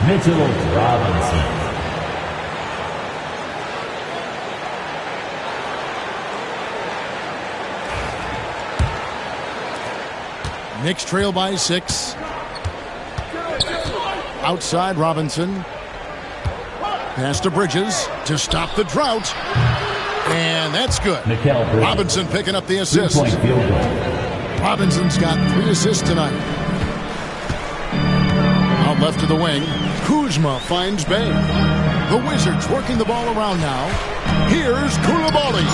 Mitchell Robinson. Knicks trail by 6. Outside Robinson. Pass to Bridges to stop the drought. And that's good. Robinson picking up the assist. Robinson's got 3 assists tonight. Out left to the wing. Kuzma finds Bay. The Wizards working the ball around now. Here's Koulibaly.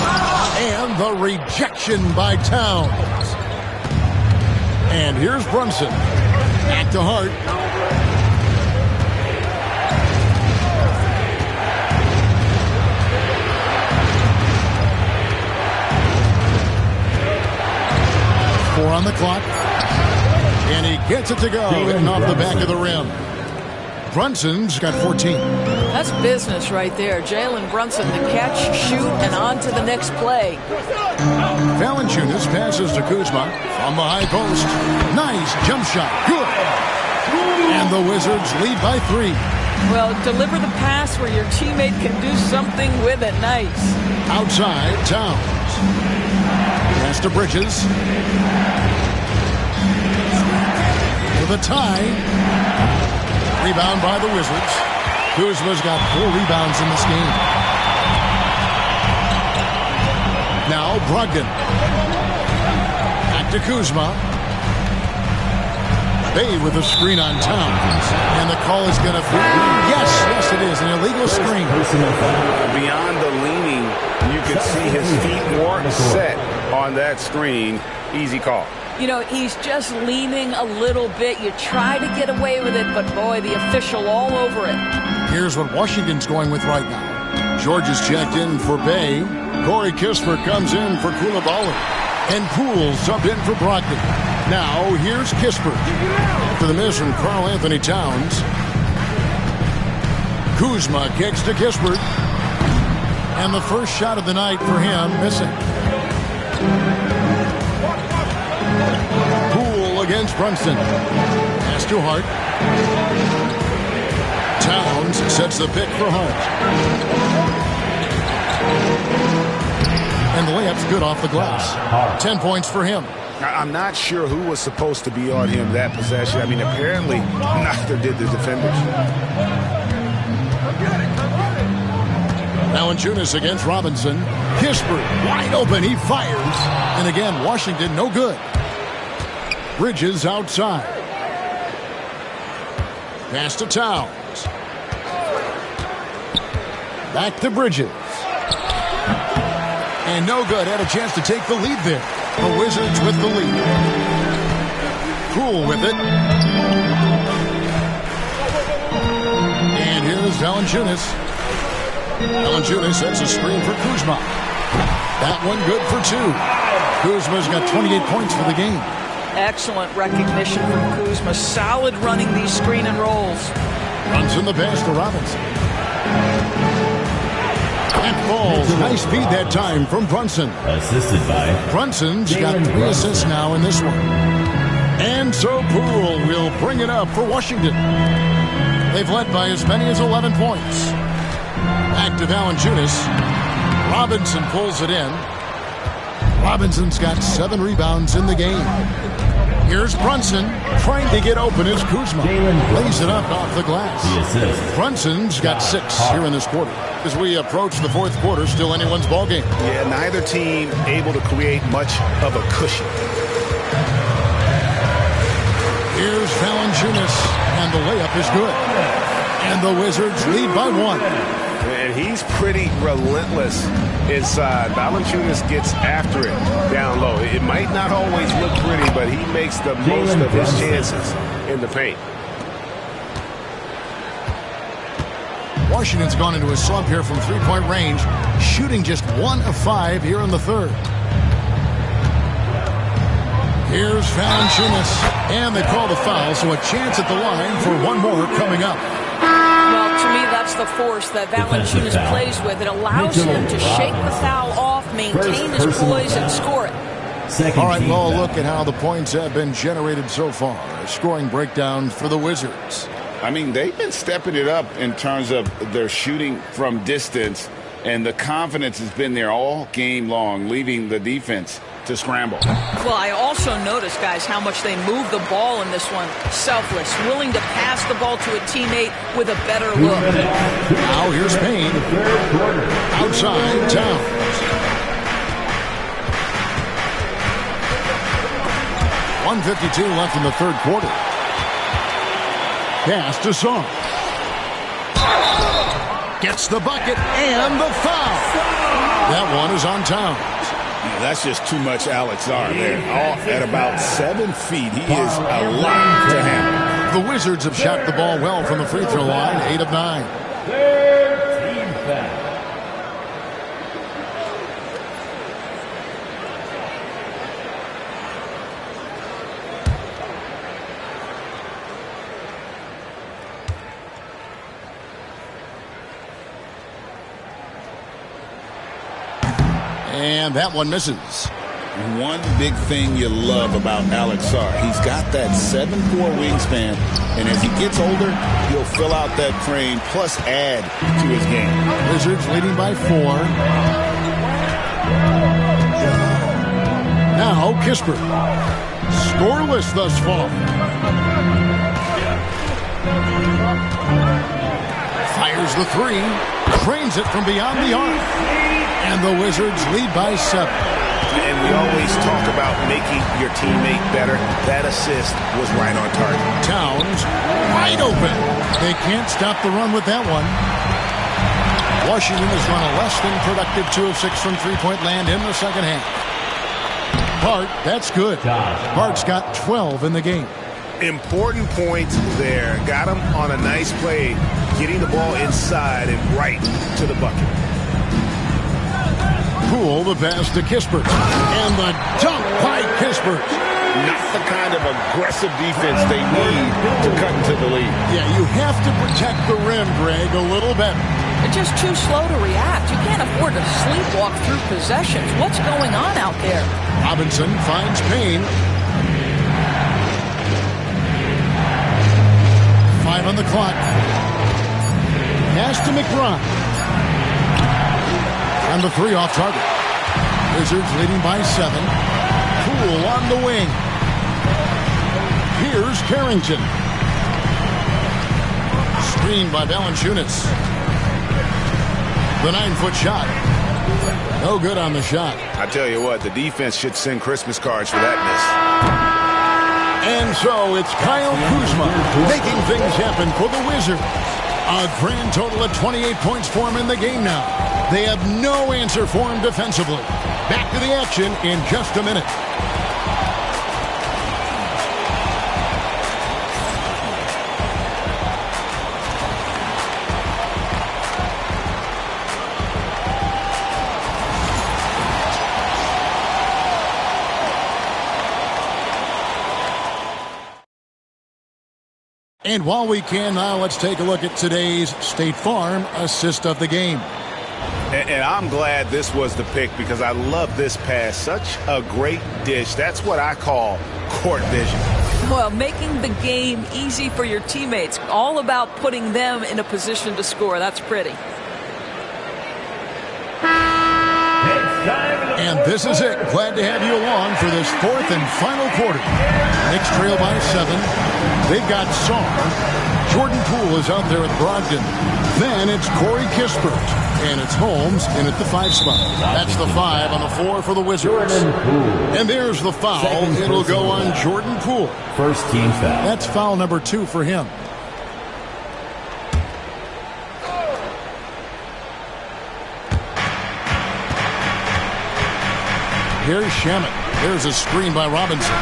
And the rejection by Towns. And here's Brunson. Back to Hart. On the clock, and he gets it to go, hitting off the back of the rim. Brunson's got 14. That's business right there. Jalen Brunson, the catch, shoot, and on to the next play. Valanciunas passes to Kuzma from the high post. Nice jump shot. Good. And the Wizards lead by 3. Well, deliver the pass where your teammate can do something with it. Nice. Outside, Towns. Pass to Bridges. To the tie. Rebound by the Wizards. Kuzma's got 4 rebounds in this game. Now Brogdon. Back to Kuzma. Bay with a screen on Towns. And the call is going to be, yes, it is, an illegal screen. Beyond the leaning, you could see his feet weren't set on that screen. Easy call. You know, he's just leaning a little bit. You try to get away with it, but boy, the official all over it. Here's what Washington's going with right now. George is checked in for Bay. Corey Kispert comes in for Koulibaly. And Poole subbed in for Brogdon. Now, here's Kispert. For the miss from Karl-Anthony Towns. Kuzma kicks to Kispert. And the first shot of the night for him, missing. Poole against Brunson. Pass to Hart. Towns sets the pick for Hart. And the layup's good off the glass. 10 points for him. I'm not sure who was supposed to be on him that possession. I mean, apparently neither did the defenders. Valanciunas against Robinson. Kispert wide open. He fires. And again, Washington no good. Bridges outside. Pass to Towns. Back to Bridges. And no good. Had a chance to take the lead there. The Wizards with the lead. Poole with it. And here's Valanciunas. Valanciunas sets a screen for Kuzma. That one good for 2. Kuzma's got 28 points for the game. Excellent recognition from Kuzma. Solid running these screen and rolls. Runs in the pass to Robinson. That falls. Nice feed that time from Brunson. Assisted by Brunson's got 3 assists now in this one. And so Poole will bring it up for Washington. They've led by as many as 11 points. Back to Valanciunas. Robinson pulls it in. Robinson's got 7 rebounds in the game. Here's Brunson trying to get open as Kuzma lays it up off the glass. Brunson's got 6 here in this quarter. As we approach the 4th quarter, still anyone's ball game. Yeah, neither team able to create much of a cushion. Here's Valanciunas, and the layup is good. And the Wizards lead by 1. And he's pretty relentless inside. Valanciunas gets after it down low. It might not always look pretty, but he makes the most of his chances in the paint. Washington's gone into a slump here from 3-point range, shooting just 1 of 5 here in the 3rd. Here's Valanciunas, and they call the foul, so a chance at the line for one more coming up. Well, to me, that's That's the force that Valanciunas plays with. It allows him to shake the foul off, maintain his poise, and score it. All right, well, look at how the points have been generated so far. A scoring breakdown for the Wizards. I mean, they've been stepping it up in terms of their shooting from distance, and the confidence has been there all game long, leaving the defense to scramble. Well, I also noticed, guys, how much they move the ball in this one. Selfless, willing to pass the ball to a teammate with a better look. Now here's Payne. Outside Towns. .152 left in the third quarter. Pass to Song. Gets the bucket and the foul. That one is on Towns. Yeah, that's just too much Alex R there. At about 7 feet, he is a lot to handle. The Wizards have shot the ball well from the free throw line, 8 of 9. And that one misses. One big thing you love about Alex R, he's got that 7'4" wingspan, and as he gets older, he'll fill out that frame plus add to his game. Wizards leading by 4. Now Kispert. Scoreless thus far. Fires the 3. Trains it from beyond the arc. And the Wizards lead by 7. And we always talk about making your teammate better. That assist was right on target. Towns wide open. They can't stop the run with that one. Washington has run a less than productive 2 of 6 from three-point land in the second half. Hart, that's good. Hart's got 12 in the game. Important points there. Got him on a nice play, getting the ball inside and right to the bucket. Poole, the pass to Kispert. And the dunk by Kispert. Not the kind of aggressive defense they need to cut into the lead. Yeah, you have to protect the rim, Greg, a little better. They're just too slow to react. You can't afford to sleepwalk through possessions. What's going on out there? Robinson finds Payne. 5 on the clock. Pass to McBride. And the 3 off target. Wizards leading by 7. Poole on the wing. Here's Carrington. Screened by Valanciunas. The 9-foot shot. No good on the shot. I tell you what, the defense should send Christmas cards for that miss. And so it's Kyle Kuzma making things happen for the Wizards. A grand total of 28 points for him in the game now. They have no answer for him defensively. Back to the action in just a minute. And while we can now, let's take a look at today's State Farm assist of the game. And I'm glad this was the pick because I love this pass. Such a great dish. That's what I call court vision. Well, making the game easy for your teammates. All about putting them in a position to score. That's pretty. And this is it. Glad to have you along for this 4th and final quarter. Knicks trail by 7. They've got Song. Jordan Poole is out there at Brogdon. Then it's Corey Kispert. And it's Holmes in at the 5 spot. That's the 5 on the 4 for the Wizards. And there's the foul. It'll go on Jordan Poole. First team foul. That's foul number 2 for him. Here's Shamet. There's a screen by Robinson.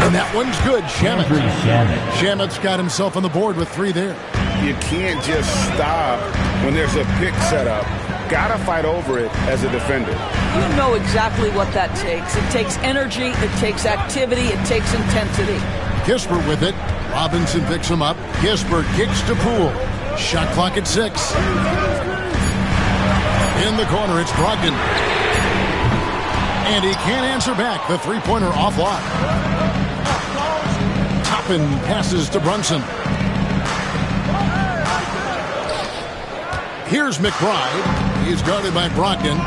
And that one's good. Shamet's got himself on the board with 3 there. You can't just stop when there's a pick set up. Gotta fight over it as a defender. You know exactly what that takes. It takes energy, it takes activity, it takes intensity. Kispert with it. Robinson picks him up. Kispert kicks to Poole. Shot clock at 6. In the corner, it's Brogdon. And he can't answer back. The three-pointer off lock. Toppin passes to Brunson. Here's McBride. He's guarded by Brogdon.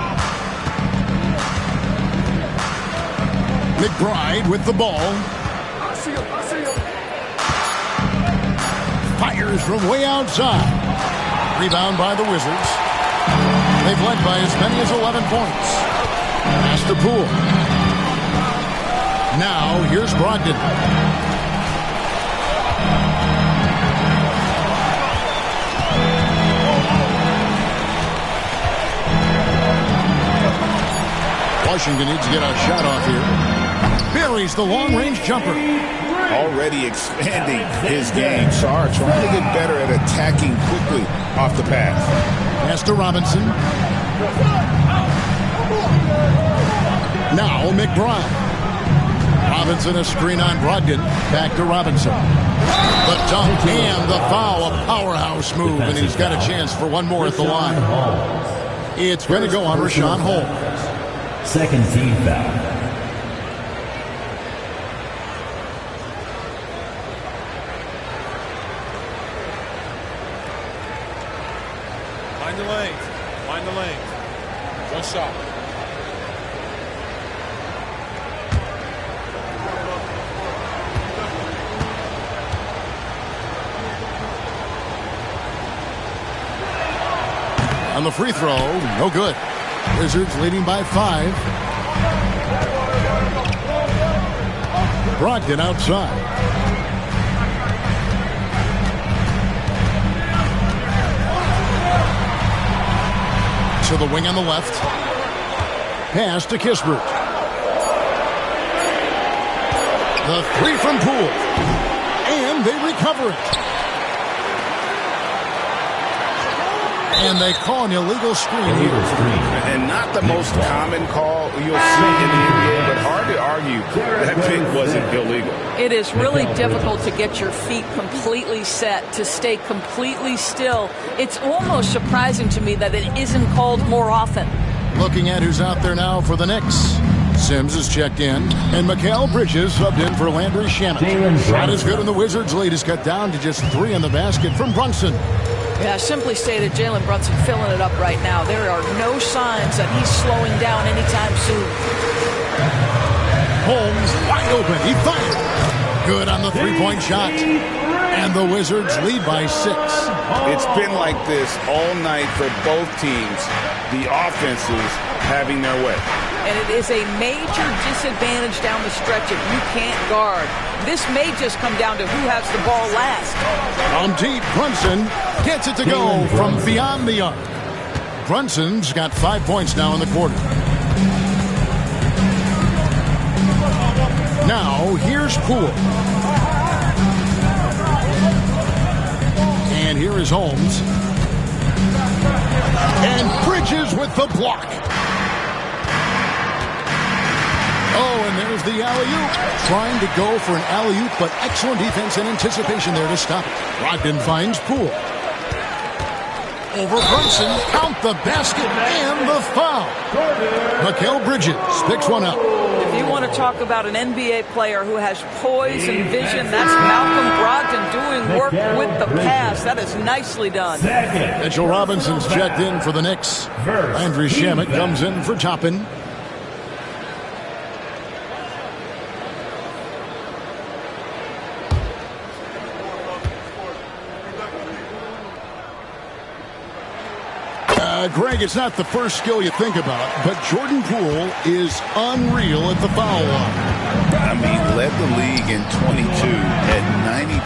McBride with the ball. Fires from way outside. Rebound by the Wizards. They've led by as many as 11 points. Pass to Poole. Now here's Brogdon. Washington needs to get a shot off here. Buries the long-range jumper. Already expanding his game. Sarr trying to get better at attacking quickly off the pass. Pass to Robinson. Now McBride. Robinson a screen on Brogdon. Back to Robinson. The dunk and the foul. A powerhouse move, and he's got a chance for one more at the line. It's going to go on Rashawn Holmes. Second team foul. Find the lanes. Find the lanes. One shot. On the free throw, no good. Wizards leading by 5. Brogdon outside. To the wing on the left. Pass to Kispert. The three from Poole. And they recover it. And they call an illegal screen here. And not the most common call you'll see in the NBA, but hard to argue that pick wasn't illegal. It is really difficult to get your feet completely set, to stay completely still. It's almost surprising to me that it isn't called more often. Looking at who's out there now for the Knicks. Sims is checked in, and Mikal Bridges subbed in for Landry Shamet. Shot is good, and the Wizards' lead is cut down to just 3 in the basket from Brunson. Yeah, simply stated, Jalen Brunson filling it up right now. There are no signs that he's slowing down anytime soon. Holmes wide open. He fired. Good on the three-point shot. And the Wizards lead by 6. It's been like this all night for both teams. The offenses having their way. And it is a major disadvantage down the stretch if you can't guard. This may just come down to who has the ball last. From deep, Brunson gets it to go from beyond the arc. Brunson's got 5 points now in the quarter. Now, here's Poole. And here is Holmes. And Bridges with the block. Oh, and there's the alley-oop. Trying to go for an alley-oop, but excellent defense and anticipation there to stop it. Brogdon finds Poole. Over Brunson. Count the basket and the foul. Mikal Bridges picks one up. If you want to talk about an NBA player who has poise and vision, that's Malcolm Brogdon doing work with the pass. That is nicely done. Mitchell Robinson's checked in for the Knicks. Landry Shamet comes in for Toppin. Greg, it's not the first skill you think about, but Jordan Poole is unreal at the foul line. I mean, led the league in 22 at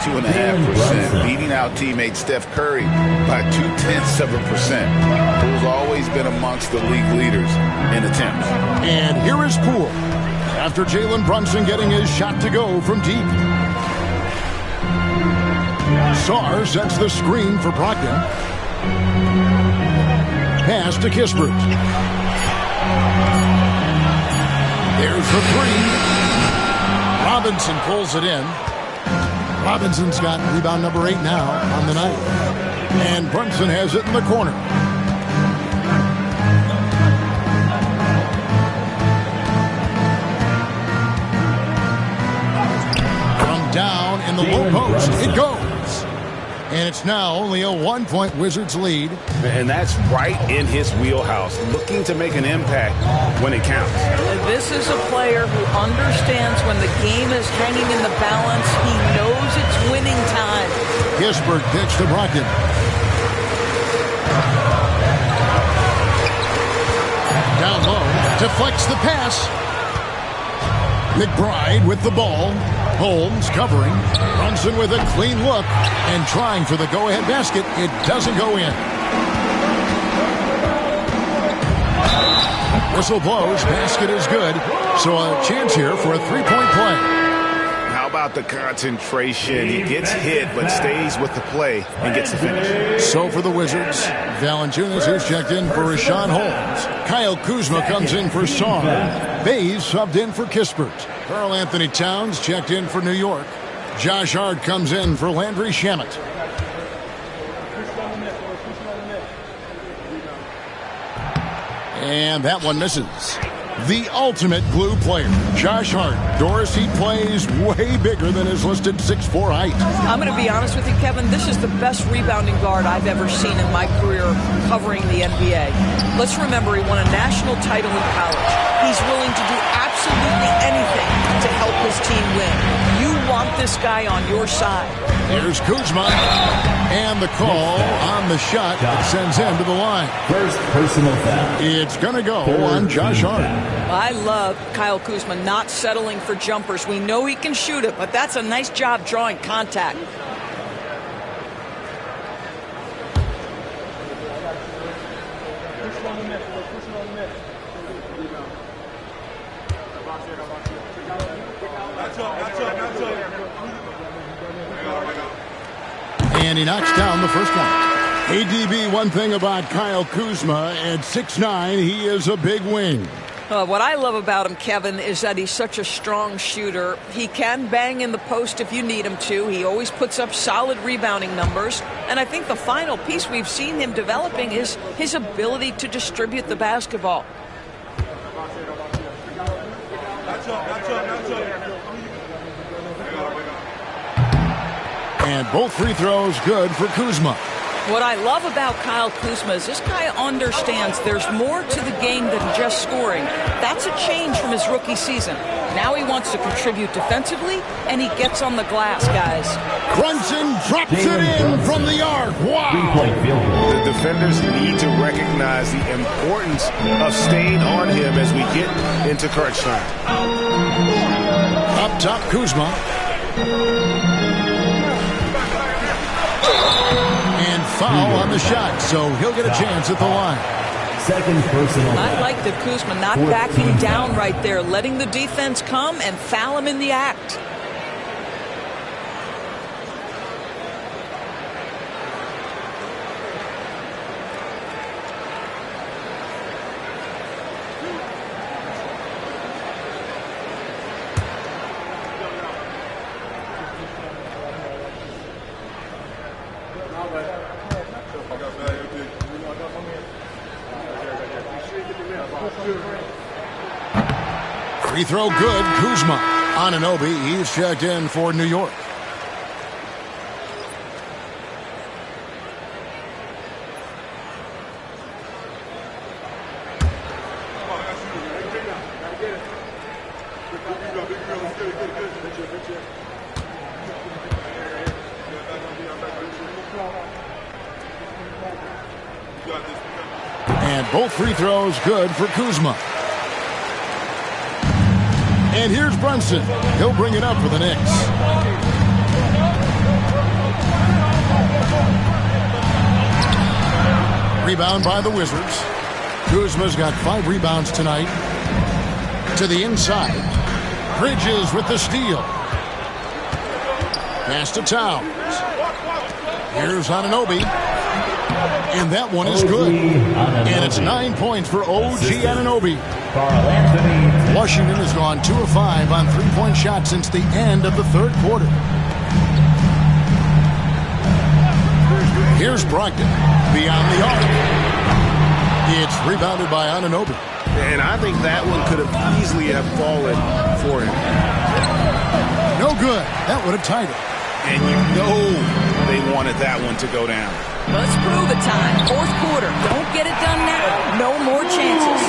92.5%, beating out teammate Steph Curry by 0.2%. Poole's always been amongst the league leaders in attempts. And here is Poole, after Jalen Brunson getting his shot to go from deep. Sarr sets the screen for Brogdon. Pass to Kispert. There's the 3. Robinson pulls it in. Robinson's got rebound number 8 now on the night. And Brunson has it in the corner. From down in the low post, it goes. And it's now only a 1-point Wizards lead. And that's right in his wheelhouse, looking to make an impact when it counts. This is a player who understands when the game is hanging in the balance. He knows it's winning time. Kispert pitch to Brogdon. Down low, deflects the pass. McBride with the ball. Holmes covering. Brunson with a clean look and trying for the go-ahead basket. It doesn't go in. Whistle blows. Basket is good. So a chance here for a three-point play. How about the concentration? He gets hit but stays with the play and gets the finish. So for the Wizards, Valanciunas, who's checked in for Rashawn Holmes. Kyle Kuzma comes in for Song. Bays subbed in for Kispert. Karl-Anthony Towns checked in for New York. Josh Hart comes in for Landry Shamet. And that one misses. The ultimate glue player, Josh Hart. Doris, he plays way bigger than his listed 6'4" height. I'm going to be honest with you, Kevin. This is the best rebounding guard I've ever seen in my career covering the NBA. Let's remember he won a national title in college. He's willing to do absolutely anything to help his team win. You want this guy on your side. Here's Kuzma. And the call on the shot that sends him to the line. First personal foul. It's going to go on Josh Hart. I love Kyle Kuzma not settling for jumpers. We know he can shoot it, but that's a nice job drawing contact. And he knocks down the first one. ADB, one thing about Kyle Kuzma, at 6'9", he is a big wing. What I love about him, Kevin, is that he's such a strong shooter. He can bang in the post if you need him to. He always puts up solid rebounding numbers. And I think the final piece we've seen him developing is his ability to distribute the basketball. And both free throws good for Kuzma. What I love about Kyle Kuzma is this guy understands there's more to the game than just scoring. That's a change from his rookie season. Now he wants to contribute defensively, and he gets on the glass, guys. Brunson drops it in from the arc. Wow! The defenders need to recognize the importance of staying on him as we get into crunch time. Up top, Kuzma. And foul on the shot, so he'll get a chance at the line. Second personal. I like the Kuzma not backing down right there, letting the defense come and foul him in the act. Free throw good. Kuzma. Anunoby, he's checked in for New York. And both free throws good for Kuzma. And here's Brunson. He'll bring it up for the Knicks. Rebound by the Wizards. Kuzma's got 5 rebounds tonight. To the inside. Bridges with the steal. Pass to Towns. Here's Anunoby. And that one is good. And it's 9 points for OG Anunoby. Karl-Anthony. Washington has gone 2 of 5 on 3-point shots since the end of the third quarter. Here's Brogdon beyond the arc. It's rebounded by Anunoby. And I think that one could have easily have fallen for him. No good. That would have tied it. And you know they wanted that one to go down. Let's prove it time. Fourth quarter. Don't get it done now. No more chances.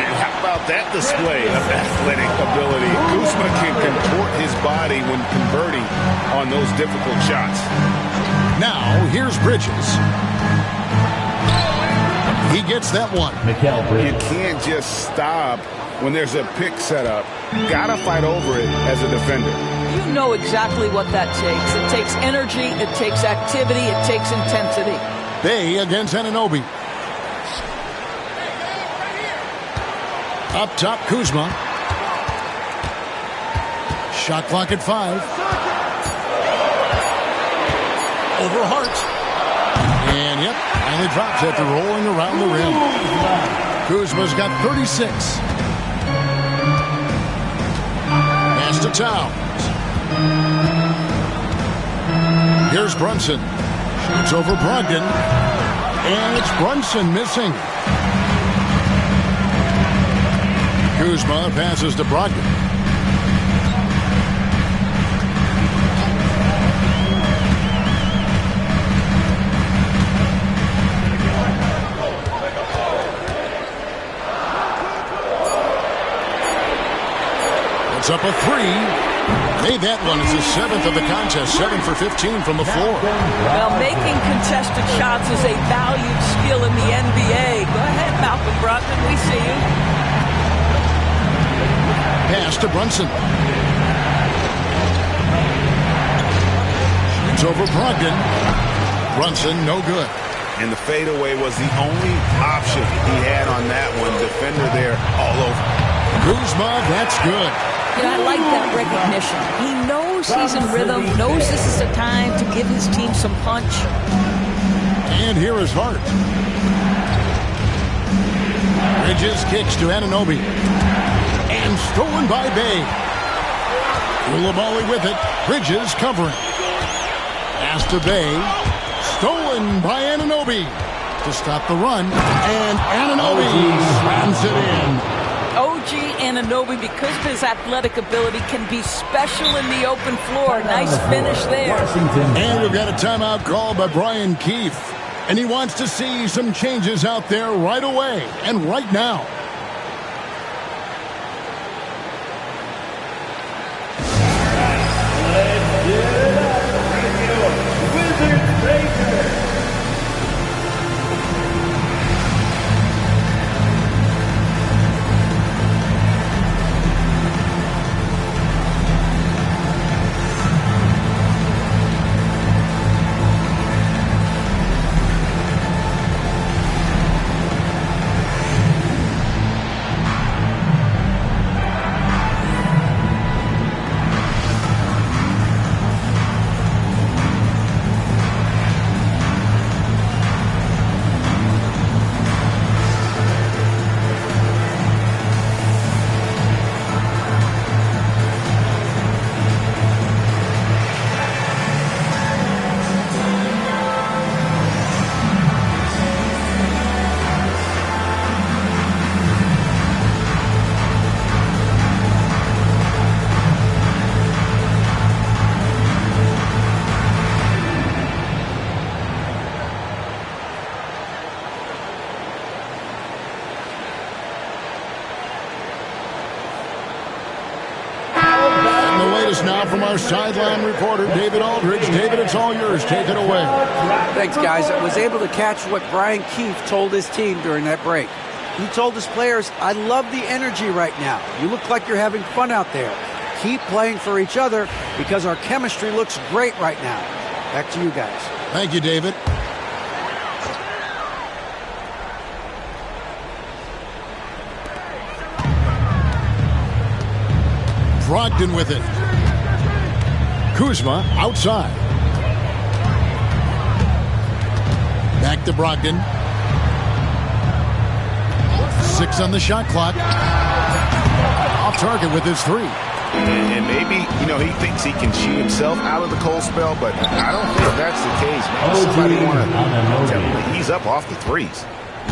And how about that display of athletic ability? Kuzma can contort his body when converting on those difficult shots. Now, here's Bridges. He gets that one. You can't just stop when there's a pick set up. Gotta fight over it as a defender. You know exactly what that takes. It takes energy, it takes activity, it takes intensity. Bay against Anunoby. Up top, Kuzma. Shot clock at 5. Over Hart. And yep, finally drops after rolling around the rim. Kuzma's got 36. Pass to Towns. Here's Brunson. Shoots over Brogdon. And it's Brunson missing. Kuzma passes to Brogdon. It's up a 3. Made that one. It's the 7th of the contest. 7 for 15 from the floor. Well, making contested shots is a valued skill in the NBA. Go ahead, Malcolm Brogdon. We see you. Pass to Brunson. Shoots over Brogdon. Brunson, no good. And the fadeaway was the only option he had on that one. Defender there all over. Kuzma, that's good. Yeah, I like that recognition. He knows he's in rhythm, knows this is the time to give his team some punch. And here is Hart. Bridges kicks to Anunoby. And stolen by Bay. Koulibaly with it. Bridges covering. Pass to Bay. Stolen by Anunoby. To stop the run. And Anunoby slams it in. OG Anunoby, because of his athletic ability, can be special in the open floor. Nice finish there. And we've got a timeout called by Brian Keefe. And he wants to see some changes out there right away and right now. Now from our sideline reporter, David Aldridge. David, it's all yours. Take it away. Thanks, guys. I was able to catch what Brian Keefe told his team during that break. He told his players, I love the energy right now. You look like you're having fun out there. Keep playing for each other because our chemistry looks great right now. Back to you guys. Thank you, David. Brogdon with it. Kuzma outside. Back to Brogdon. 6 on the shot clock. Off target with his 3. And maybe maybe, he thinks he can shoot himself out of the cold spell, but I don't think that's the case. Maybe somebody want to tell him that he's up off the threes.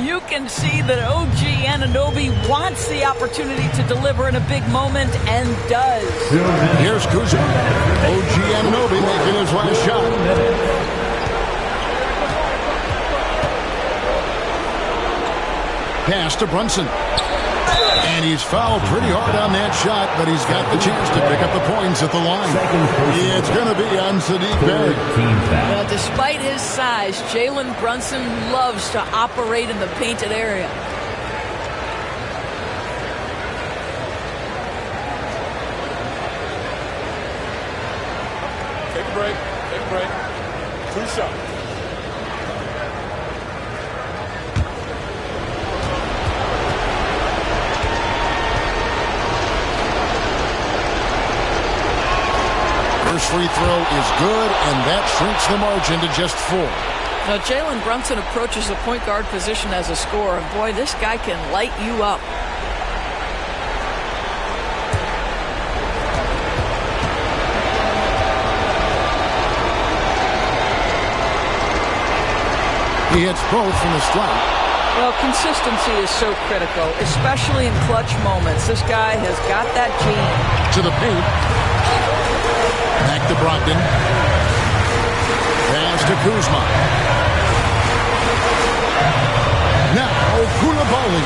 You can see that OG Anunoby wants the opportunity to deliver in a big moment and does. Here's Kuzma. OG Anunoby making his last shot. Pass to Brunson. And he's fouled pretty hard on that shot, but he's got the chance to pick up the points at the line. It's going to be on Sadiq Bey. Well, despite his size, Jalen Brunson loves to operate in the painted area. Take a break. Take a break. 2 shots. First free throw is good, and that shrinks the margin to just 4. Now, Jalen Brunson approaches the point guard position as a scorer, and boy, this guy can light you up. He hits both from the stripe. Well, consistency is so critical, especially in clutch moments. This guy has got that gene. To the paint. Back to Brogdon. Pass to Kuzma. Now, Koulibaly.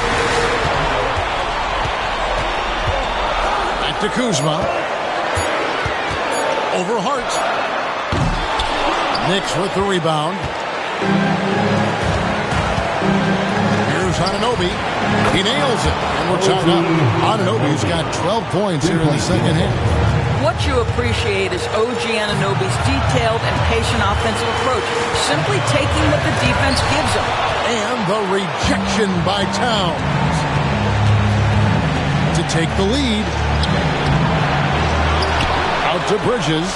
Back to Kuzma. Over Hart. Knicks with the rebound. Here's Anunoby. He nails it. And we're tied up. Anunoby's got 12 points here in the second half. What you appreciate is OG Anunoby's detailed and patient offensive approach, simply taking what the defense gives him. And the rejection by Towns to take the lead. Out to Bridges.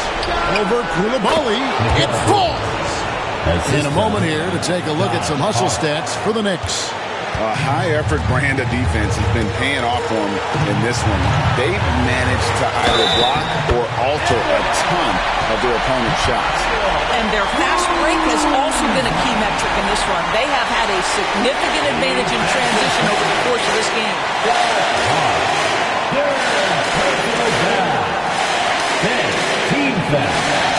Over Koulibaly. It falls. In a moment here to take a look at some hustle stats for the Knicks. A high-effort brand of defense has been paying off for them in this one. They've managed to either block or alter a ton of their opponent's shots. And their fast break has also been a key metric in this run. They have had a significant advantage in transition over the course of this game. Team foul.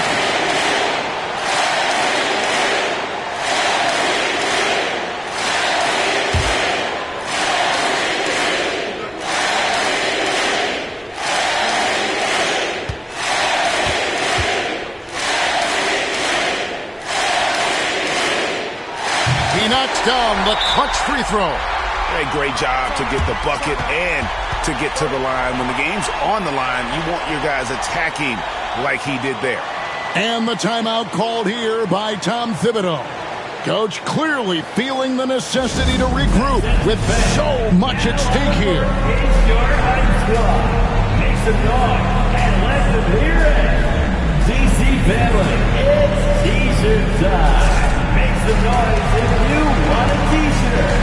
Knocks down the clutch free throw. A great job to get the bucket and to get to the line. When the game's on the line, you want your guys attacking like he did there. And the timeout called here by Tom Thibodeau. Coach clearly feeling the necessity to regroup with so much at stake here. Make some noise and let them hear it. DC family, it's t-shirt time. Make some noise if you want a t-shirt.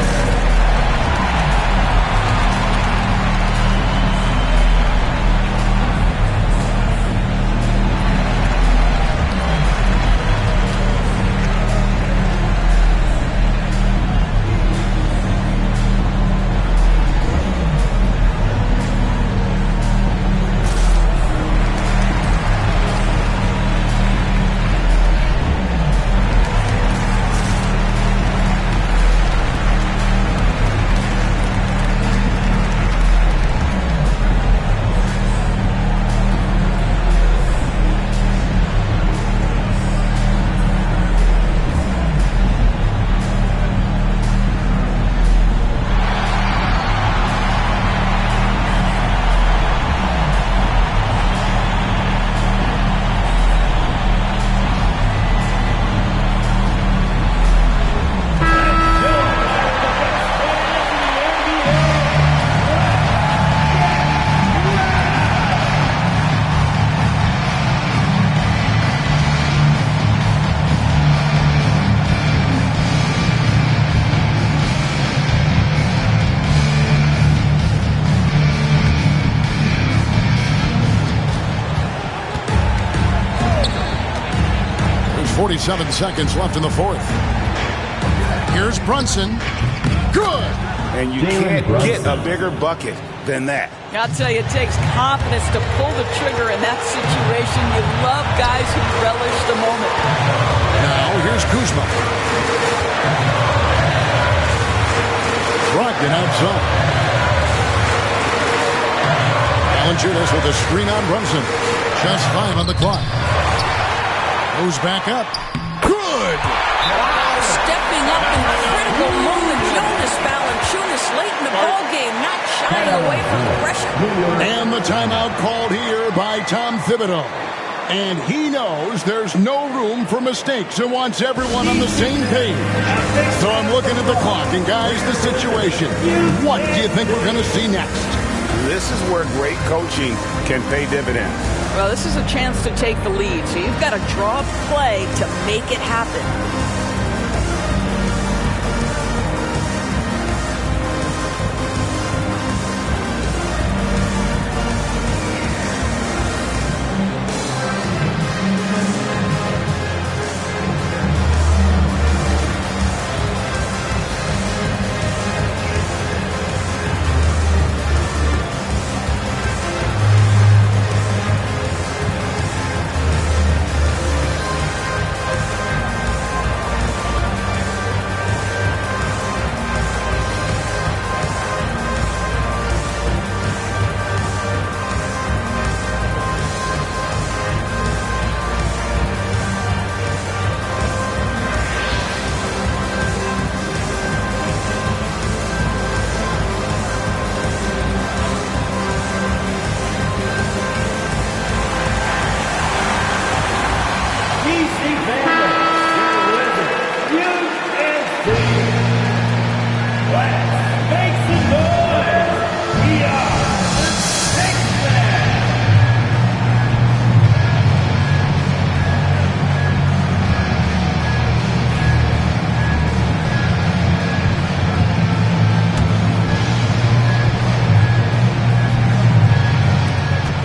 47 seconds left in the fourth. Here's Brunson. Good. And you can't get a bigger bucket than that. I'll tell you, it takes confidence to pull the trigger in that situation. You love guys who relish the moment. Now, here's Kuzma. Brogdon out zone. Valanciunas with a screen on Brunson. Just 5 on the clock. Goes back up. Good! Stepping up in a critical moment. Jonas Valanciunas late in the ballgame, not shying away from the pressure. And the timeout called here by Tom Thibodeau. And he knows there's no room for mistakes and wants everyone on the same page. So I'm looking at the clock, and guys, the situation. What do you think we're going to see next? This is where great coaching can pay dividends. Well, this is a chance to take the lead, so you've got to draw a play to make it happen.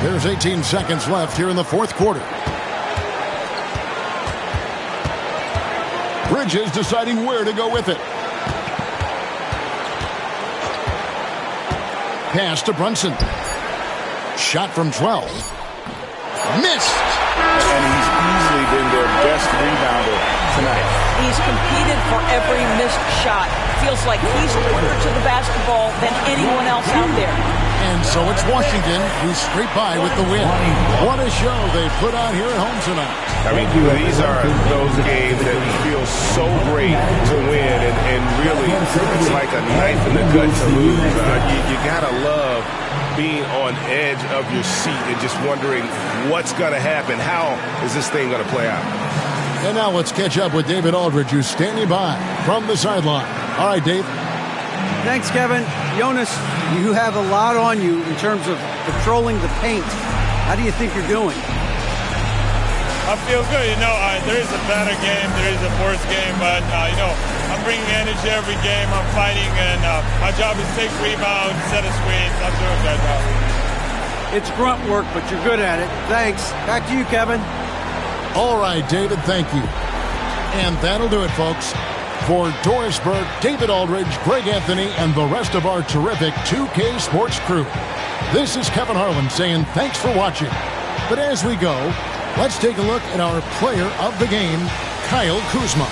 There's 18 seconds left here in the fourth quarter. Bridges deciding where to go with it. Pass to Brunson. Shot from 12. Missed. And he's easily been their best rebounder tonight. He's competed for every missed shot. Feels like he's quicker to the basketball than anyone else out there. And so it's Washington who's straight by with the win. What a show they put on here at home tonight. I mean, these are those games that feel so great to win, and really it's like a knife in the gut to lose. You gotta love being on edge of your seat and just wondering what's gonna happen. How is this thing gonna play out? And now let's catch up with David Aldridge, who's standing by from the sideline. All right, Dave. Thanks, Kevin. Jonas, you have a lot on you in terms of patrolling the paint. How do you think you're doing? I feel good. There is a better game, there is a worse game, but, I'm bringing energy every game. I'm fighting, and my job is take rebounds, set a screens. I'm doing that job. It's grunt work, but you're good at it. Thanks. Back to you, Kevin. All right, David, thank you. And that'll do it, folks. For Doris Burke, David Aldridge, Greg Anthony, and the rest of our terrific 2K Sports crew, this is Kevin Harlan saying thanks for watching. But as we go, let's take a look at our player of the game, Kyle Kuzma.